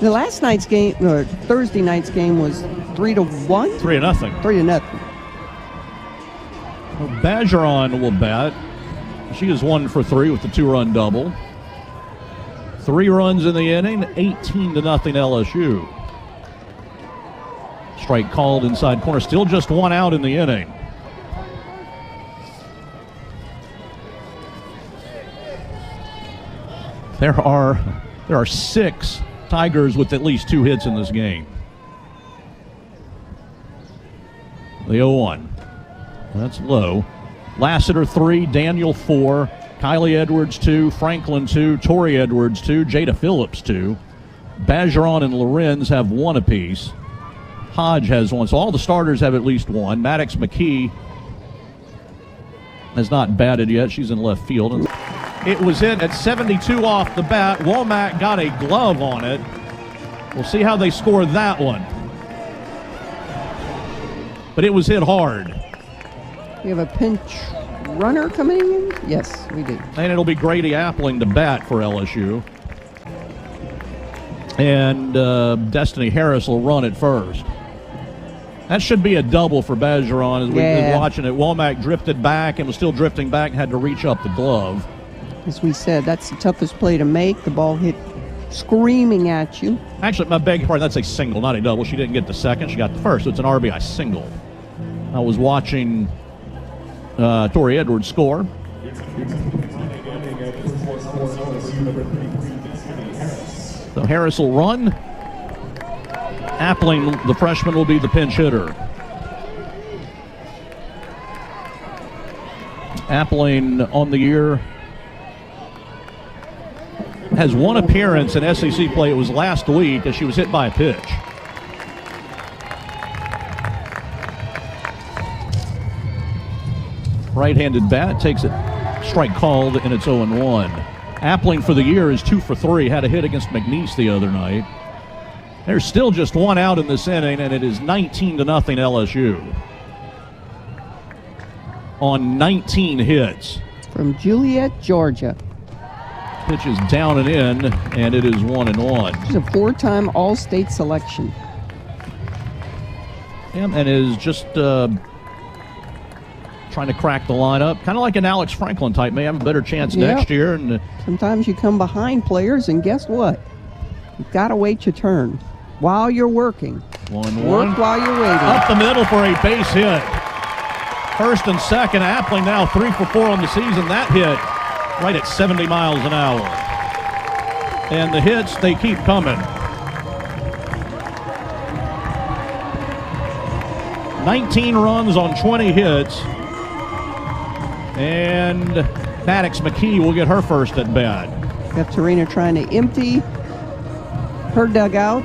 The last night's game, or Thursday night's game, was 3-1? 3-0. 3-0. Well, Bergeron will bat. She is 1 for 3 with the 2-run double. 3 runs in the inning, 18-0 LSU. Strike called inside corner. Still just 1 out in the inning. There are 6 Tigers with at least 2 hits in this game. The 0-1. That's low. Lassiter 3, Daniel 4, Kylie Edwards 2, Franklin 2, Tori Edwards 2, Jada Phillips 2. Bergeron and Lorenz have 1 apiece. Hodge has 1, so all the starters have at least 1. Maddox McKee has not batted yet. She's in left field. It was hit at 72 off the bat. Womack got a glove on it. We'll see how they score that one. But it was hit hard. We have a pinch runner coming in? Yes, we do. And it'll be Grady Appling to bat for LSU. And Destiny Harris will run at first. That should be a double for Bergeron as we've been Yeah. watching it. Womack drifted back and was still drifting back and had to reach up the glove. As we said, that's the toughest play to make. The ball hit screaming at you. Actually, I beg your pardon, that's a single, not a double. She didn't get the second, she got the first. So it's an RBI single. I was watching Tori Edwards score. So Harris will run. Appling, the freshman, will be the pinch hitter. Appling on the year has one appearance in SEC play. It was last week as she was hit by a pitch. Right-handed bat takes it, strike called, and it's 0-1. Appling for the year is 2 for 3. Had a hit against McNeese the other night. There's still just one out in this inning, and it is 19-0 LSU. On 19 hits. From Juliet, Georgia. Pitch is down and in, and it is 1-1. She's a 4-time All-State selection. Yeah, and is just trying to crack the lineup. Kind of like an Alex Franklin type. May have a better chance next year. And sometimes you come behind players, and guess what? You've got to wait your turn while you're working. 1-1. Work while you're waiting. Up the middle for a base hit. First and second. Appling now 3 for 4 on the season. That hit right at 70 miles an hour. And the hits, they keep coming. 19 runs on 20 hits. And Maddox McKee will get her first at bat. Got Tarina trying to empty her dugout.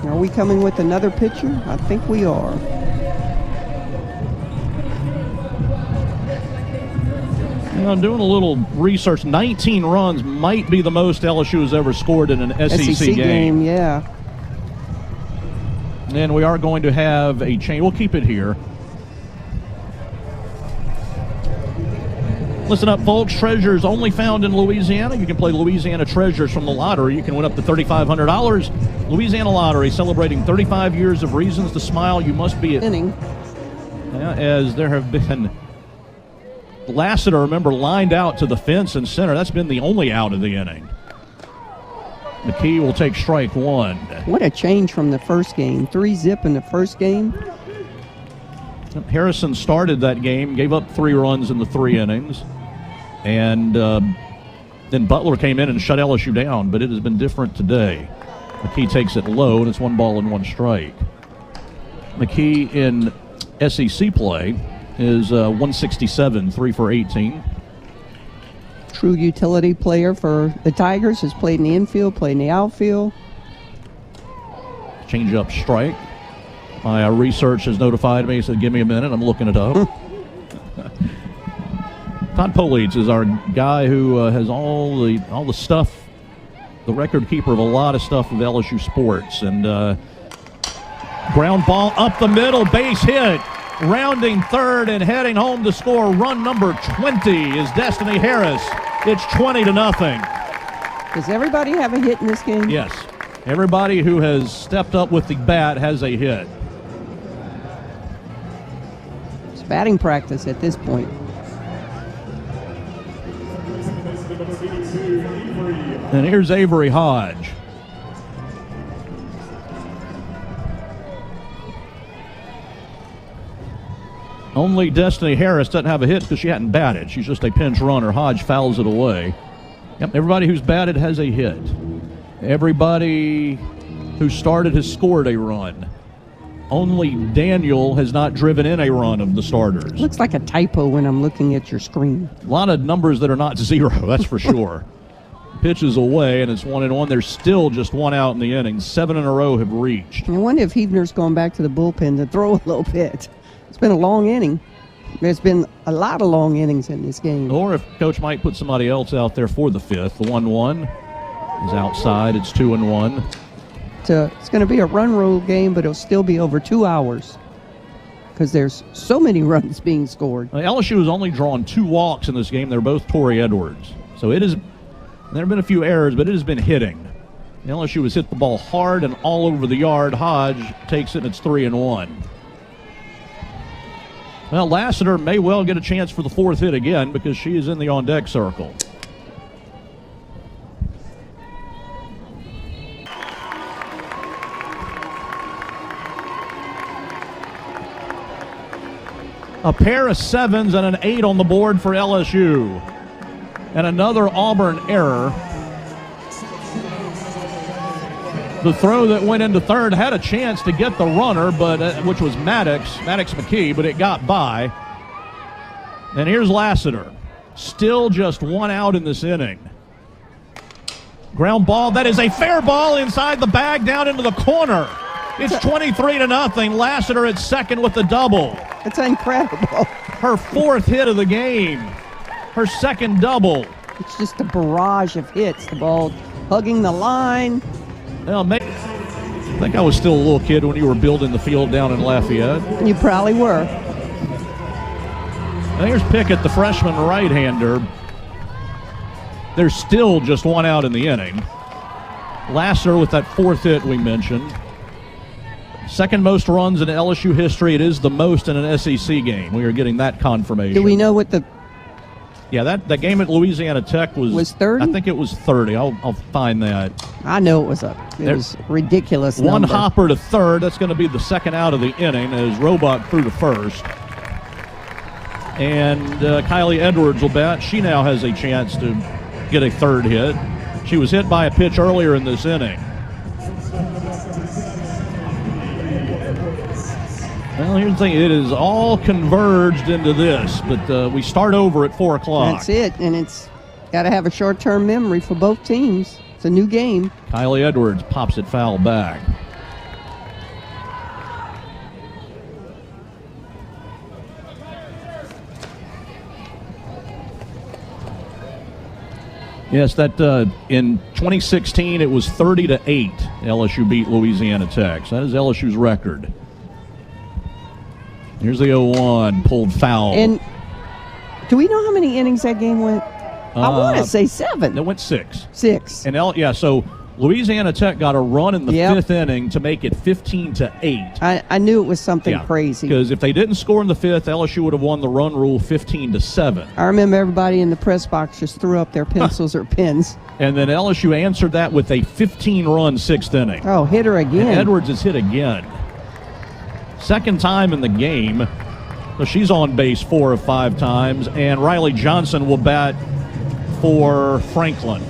Are we coming with another pitcher? I think we are. I'm doing a little research. 19 runs might be the most LSU has ever scored in an SEC game. Yeah. And we are going to have a change. We'll keep it here. Listen up, folks. Treasures only found in Louisiana. You can play Louisiana Treasures from the lottery. You can win up to $3,500. Louisiana Lottery, celebrating 35 years of reasons to smile. You must be at inning. As there have been Lassiter, remember, lined out to the fence and center. That's been the only out of the inning. McKee will take strike one. What a change from the first game. 3-0 in the first game. Harrison started that game, gave up 3 runs in the 3 innings. And then Butler came in and shut LSU down, but it has been different today. McKee takes it low, and it's 1 ball and 1 strike. McKee in SEC play is 167, 3 for 18. True utility player for the Tigers. Has played in the infield, played in the outfield. Change up strike. My research has notified me, said give me a minute, I'm looking it up. Todd Politz is our guy who has all the stuff, the record keeper of a lot of stuff with LSU sports. And ground ball up the middle, base hit. Rounding third and heading home to score run number 20 is Destiny Harris. It's 20-0. Does everybody have a hit in this game? Yes. Everybody who has stepped up with the bat has a hit. It's batting practice at this point. And here's Avery Hodge. Only Destiny Harris doesn't have a hit because she hadn't batted. She's just a pinch runner. Hodge fouls it away. Yep, everybody who's batted has a hit. Everybody who started has scored a run. Only Daniel has not driven in a run of the starters. Looks like a typo when I'm looking at your screen. A lot of numbers that are not 0, that's for sure. Pitches away, and it's 1-1. There's still just 1 out in the inning. 7 in a row have reached. I wonder if Huebner's going back to the bullpen to throw a little bit. It's been a long inning. There's been a lot of long innings in this game. Or if Coach might put somebody else out there for the 5th. The 1-1 is outside. It's 2-1. It's going to be a run rule game, but it'll still be over 2 hours because there's so many runs being scored. LSU has only drawn 2 walks in this game. They're both Tori Edwards. So it is. There have been a few errors, but it has been hitting. LSU has hit the ball hard and all over the yard. Hodge takes it, and it's 3-1. Well, Lassiter may well get a chance for the fourth hit again because she is in the on-deck circle. A pair of 7s and an 8 on the board for LSU. And another Auburn error. The throw that went into third had a chance to get the runner, but which was Maddox McKee, but it got by. And here's Lassiter. Still just one out in this inning. Ground ball. That is a fair ball inside the bag down into the corner. It's 23-0. Lassiter at second with the double. It's incredible. Her fourth hit of the game. Her second double. It's just a barrage of hits. The ball hugging the line. Well, maybe, I think I was still a little kid when you were building the field down in Lafayette. You probably were. Now here's Pickett, the freshman right-hander. There's still just one out in the inning. Lassiter with that fourth hit we mentioned. Second most runs in LSU history. It is the most in an SEC game. We are getting that confirmation. Do we know what the... Yeah, that game at Louisiana Tech was 30? I think it was 30. I'll find that. I know it was a ridiculous one number. hopper to third. That's going to be the second out of the inning as Roebuck threw to first. And Kylie Edwards will bat. She now has a chance to get a third hit. She was hit by a pitch earlier in this inning. Well, here's the thing. It is all converged into this, but we start over at 4 o'clock. That's it, and it's got to have a short-term memory for both teams. It's a new game. Kylie Edwards pops it foul back. Yes, that in 2016 it was 30-8. LSU beat Louisiana Tech. So that is LSU's record. Here's the 0-1, pulled foul. And do we know how many innings that game went? I want to say 7. It went 6. 6. And so Louisiana Tech got a run in the fifth inning to make it 15-8. I knew it was something crazy. Because if they didn't score in the fifth, LSU would have won the run rule 15-7. I remember everybody in the press box just threw up their pencils or pens. And then LSU answered that with a 15-run sixth inning. Oh, hit her again. And Edwards is hit again. Second time in the game. So she's on base 4 of 5 times. And Riley Johnson will bat for Franklin.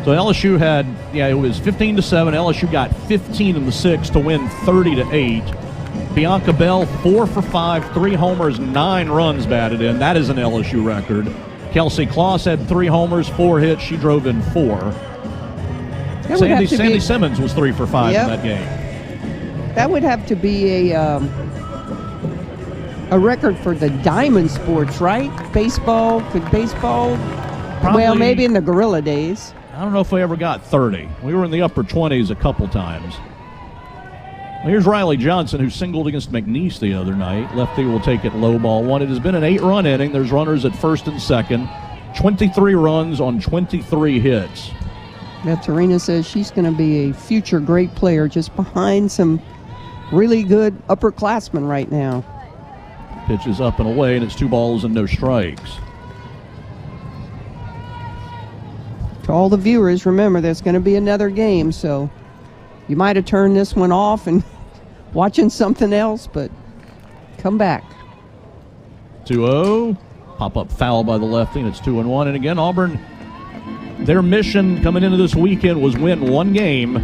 So LSU had, it was 15-7. LSU got 15 in the 6th to win 30-8. Bianca Bell, 4 for 5, 3 homers, 9 runs batted in. That is an LSU record. Kelsey Kloss had 3 homers, 4 hits. She drove in 4. Sandy Simmons was 3 for 5 in that game. That would have to be a record for the diamond sports, right? Baseball, probably, well, maybe in the Gorilla days. I don't know if we ever got 30. We were in the upper 20s a couple times. Well, here's Riley Johnson, who singled against McNeese the other night. Lefty will take it low, ball 1. It has been an 8-run inning. There's runners at first and second. 23 runs on 23 hits. Tarina says she's going to be a future great player just behind some really good upperclassmen right now. Pitch is up and away, and it's 2 balls and no strikes. To all the viewers, remember there's going to be another game, so you might have turned this one off and watching something else, but come back. 2-0. Pop-up foul by the lefty, and it's 2-1. And again, Auburn, their mission coming into this weekend was win 1 game.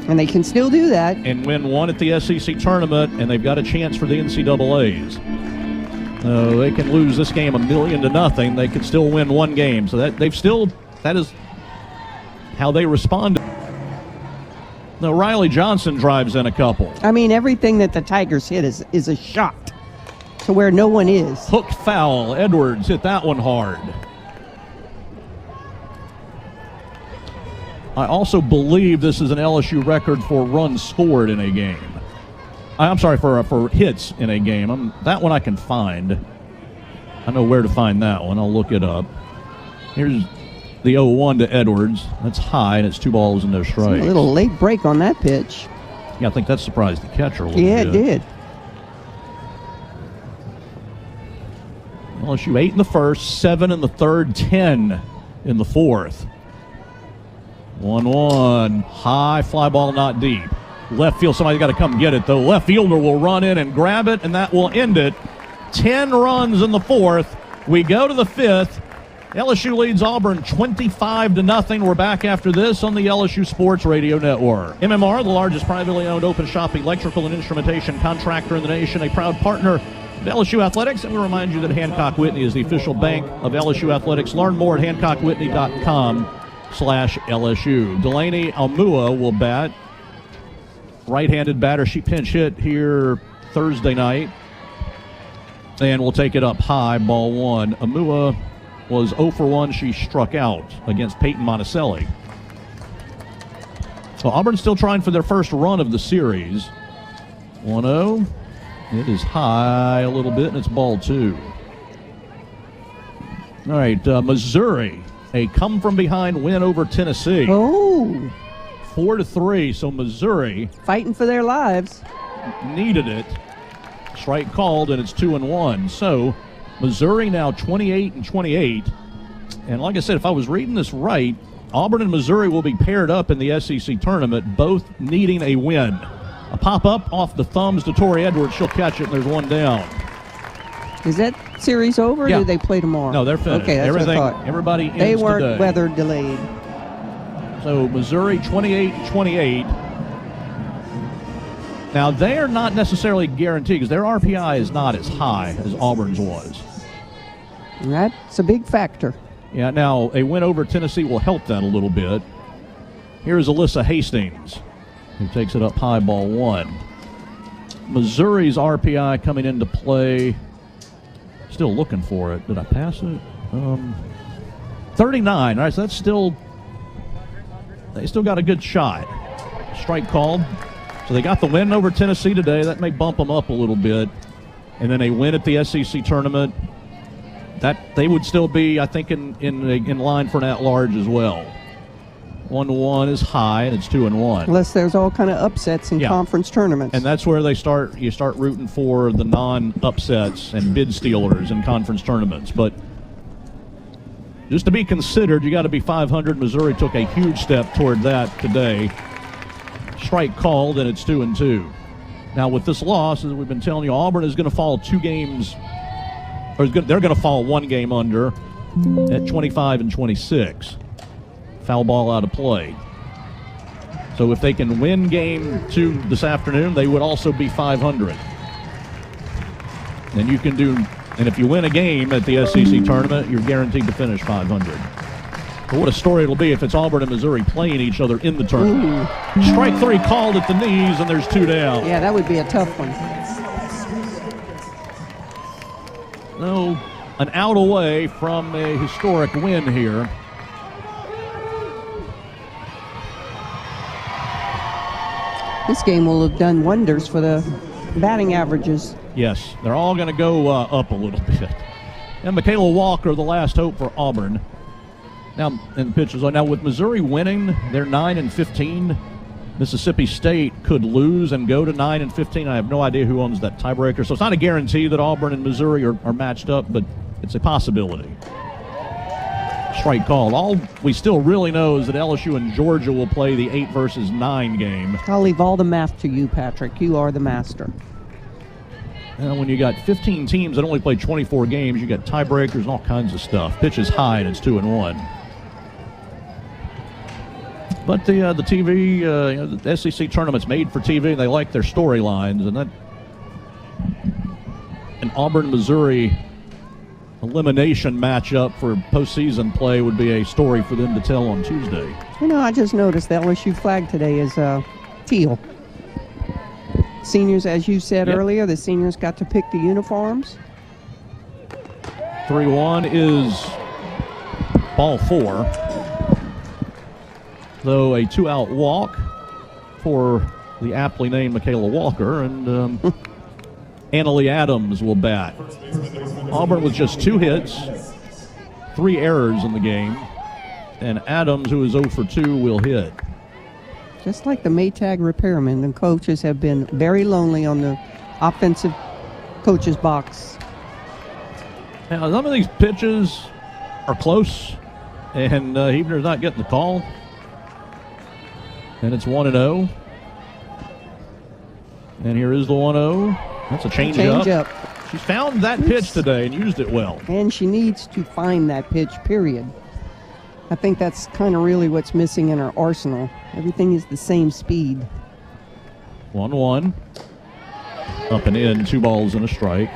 And they can still do that. And win 1 at the SEC tournament, and they've got a chance for the NCAAs. They can lose this game 1-0. They could still win 1 game. So that is how they respond. Now, Riley Johnson drives in a couple. I mean, everything that the Tigers hit is a shot to where no one is. Hooked foul. Edwards hit that one hard. I also believe this is an LSU record for runs scored in a game. I'm sorry, for hits in a game. That one I can find. I know where to find that one. I'll look it up. Here's The 0-1 to Edwards. That's high, and it's 2 balls and no strikes. A little late break on that pitch. Yeah, I think that surprised the catcher a little Yeah, bit. it did. LSU 8 in the first, 7 in the third, 10 in the fourth. 1-1. High fly ball, not deep. Left field, somebody's got to come get it, though. Left fielder will run in and grab it, and that will end it. 10 runs in the fourth. We go to the fifth. LSU leads Auburn 25-0. We're back after this on the LSU Sports Radio Network. MMR, the largest privately owned open shop electrical and instrumentation contractor in the nation, a proud partner of LSU Athletics. And we remind you that Hancock Whitney is the official bank of LSU Athletics. Learn more at HancockWhitney.com/LSU. Delaney Amua will bat. Right-handed batter. She pinch hit here Thursday night. And we'll take it up high, ball 1. Amua was 0 for 1. She struck out against Peyton Monticelli. So Auburn's still trying for their first run of the series. 1-0. It is high a little bit, and it's ball 2. All right, Missouri, a come-from-behind win over Tennessee. Oh. 4-3, so Missouri Fighting for their lives. needed it. Strike called, and it's 2-1. So Missouri now 28-28. And like I said, if I was reading this right, Auburn and Missouri will be paired up in the SEC tournament, both needing a win. A pop-up off the thumbs to Tori Edwards. She'll catch it, and there's one down. Is that series over, or Yeah. do they play tomorrow? No, they're finished. Okay, that's Everything, what I thought. everybody ends They weren't today. weather delayed. So Missouri 28-28. Now, they are not necessarily guaranteed because their RPI is not as high as Auburn's was. And that's a big factor. Yeah, now a win over Tennessee will help that a little bit. Here's Alyssa Hastings, who takes it up high, ball 1. Missouri's RPI coming into play. Still looking for it. Did I pass it? 39. All right, so that's still, they still got a good shot. Strike called. So they got the win over Tennessee today. That may bump them up a little bit. And then a win at the SEC tournament. That they would still be, I think, in line for an at-large as well. 1-1 is high, and it's 2-1. Unless there's all kind of upsets in conference tournaments. And that's where you start rooting for the non-upsets and bid stealers in conference tournaments. But just to be considered, you got to be 500. Missouri took a huge step toward that today. Strike called, and it's 2-2. Now, with this loss, as we've been telling you, Auburn is going to fall 2 games, or they're going to fall 1 game under at 25-26. Foul ball out of play. So if they can win game 2 this afternoon, they would also be 500. And you can do, and if you win a game at the SEC tournament, you're guaranteed to finish 500. But what a story it'll be if it's Auburn and Missouri playing each other in the tournament. Ooh. Strike 3 called at the knees, and there's 2 down. Yeah, that would be a tough one. No, an out away from a historic win here. This game will have done wonders for the batting averages. Yes, they're all going to go up a little bit. And Michaela Walker, the last hope for Auburn. Now, in the pitches, now with Missouri winning, they're 9-15. Mississippi State could lose and go to 9-15. I have no idea who owns that tiebreaker. So it's not a guarantee that Auburn and Missouri are matched up, but it's a possibility. Strike called. All we still really know is that LSU and Georgia will play the 8 versus 9 game. I'll leave all the math to you, Patrick. You are the master. And when you got 15 teams that only play 24 games, you got tiebreakers and all kinds of stuff. Pitch is high, and it's 2-1. But the TV, the SEC tournament's made for TV. They like their storylines, and that an Auburn-Missouri elimination matchup for postseason play would be a story for them to tell on Tuesday. You know, I just noticed the LSU flag today is teal. Seniors, as you said earlier, the seniors got to pick the uniforms. 3-1 is ball 4. Though a 2-out walk for the aptly named Michaela Walker, and Annalie Adams will bat. Auburn with just 2 hits, 3 errors in the game. And Adams, who is 0 for 2, will hit. Just like the Maytag repairman, the coaches have been very lonely on the offensive coaches box. Now, some of these pitches are close, and Huebner's not getting the call. And it's 1-0. And here is the 1-0. That's a change-up. She's found that pitch today and used it well. And she needs to find that pitch, period. I think that's kind of really what's missing in her arsenal. Everything is the same speed. 1-1. Up and in, 2 balls and a strike.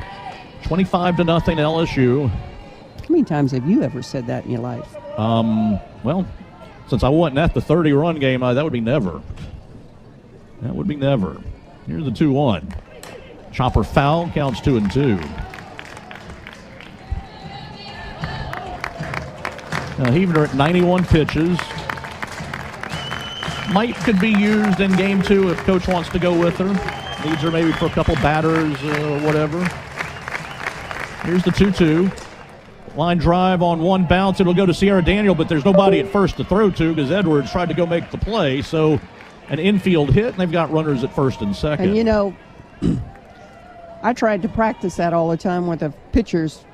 25-0 LSU. How many times have you ever said that in your life? Well, since I wasn't at the 30-run game, that would be never. That would be never. Here's the 2-1. Chopper foul, counts 2-2. Now Huebner at 91 pitches. Could be used in game 2 if coach wants to go with her. Needs her maybe for a couple batters or whatever. Here's the 2-2. Line drive on one bounce. It'll go to Sierra Daniel, but there's nobody at first to throw to because Edwards tried to go make the play. So an infield hit, and they've got runners at first and second. And, you know, I tried to practice that all the time with the pitchers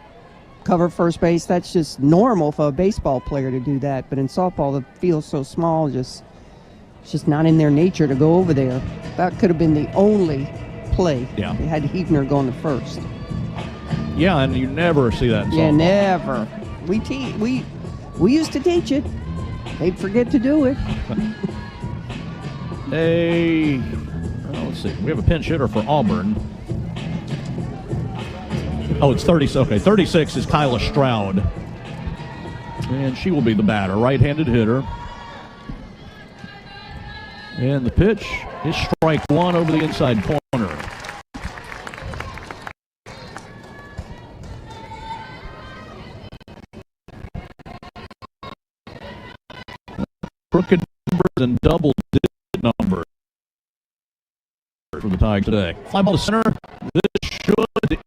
cover first base. That's just normal for a baseball player to do that. But in softball, the field's so small, it's just not in their nature to go over there. That could have been the only play. Yeah. They had Huebner going to first. Yeah, and you never see that in softball. Yeah, never. We used to teach it. They'd forget to do it. Let's see. We have a pinch hitter for Auburn. Oh, it's 30. Okay, 36 is Kyla Stroud. And she will be the batter, right-handed hitter. And the pitch is strike 1 over the inside corner. Crooked numbers and double-digit numbers for the Tigers today. Fly ball to center.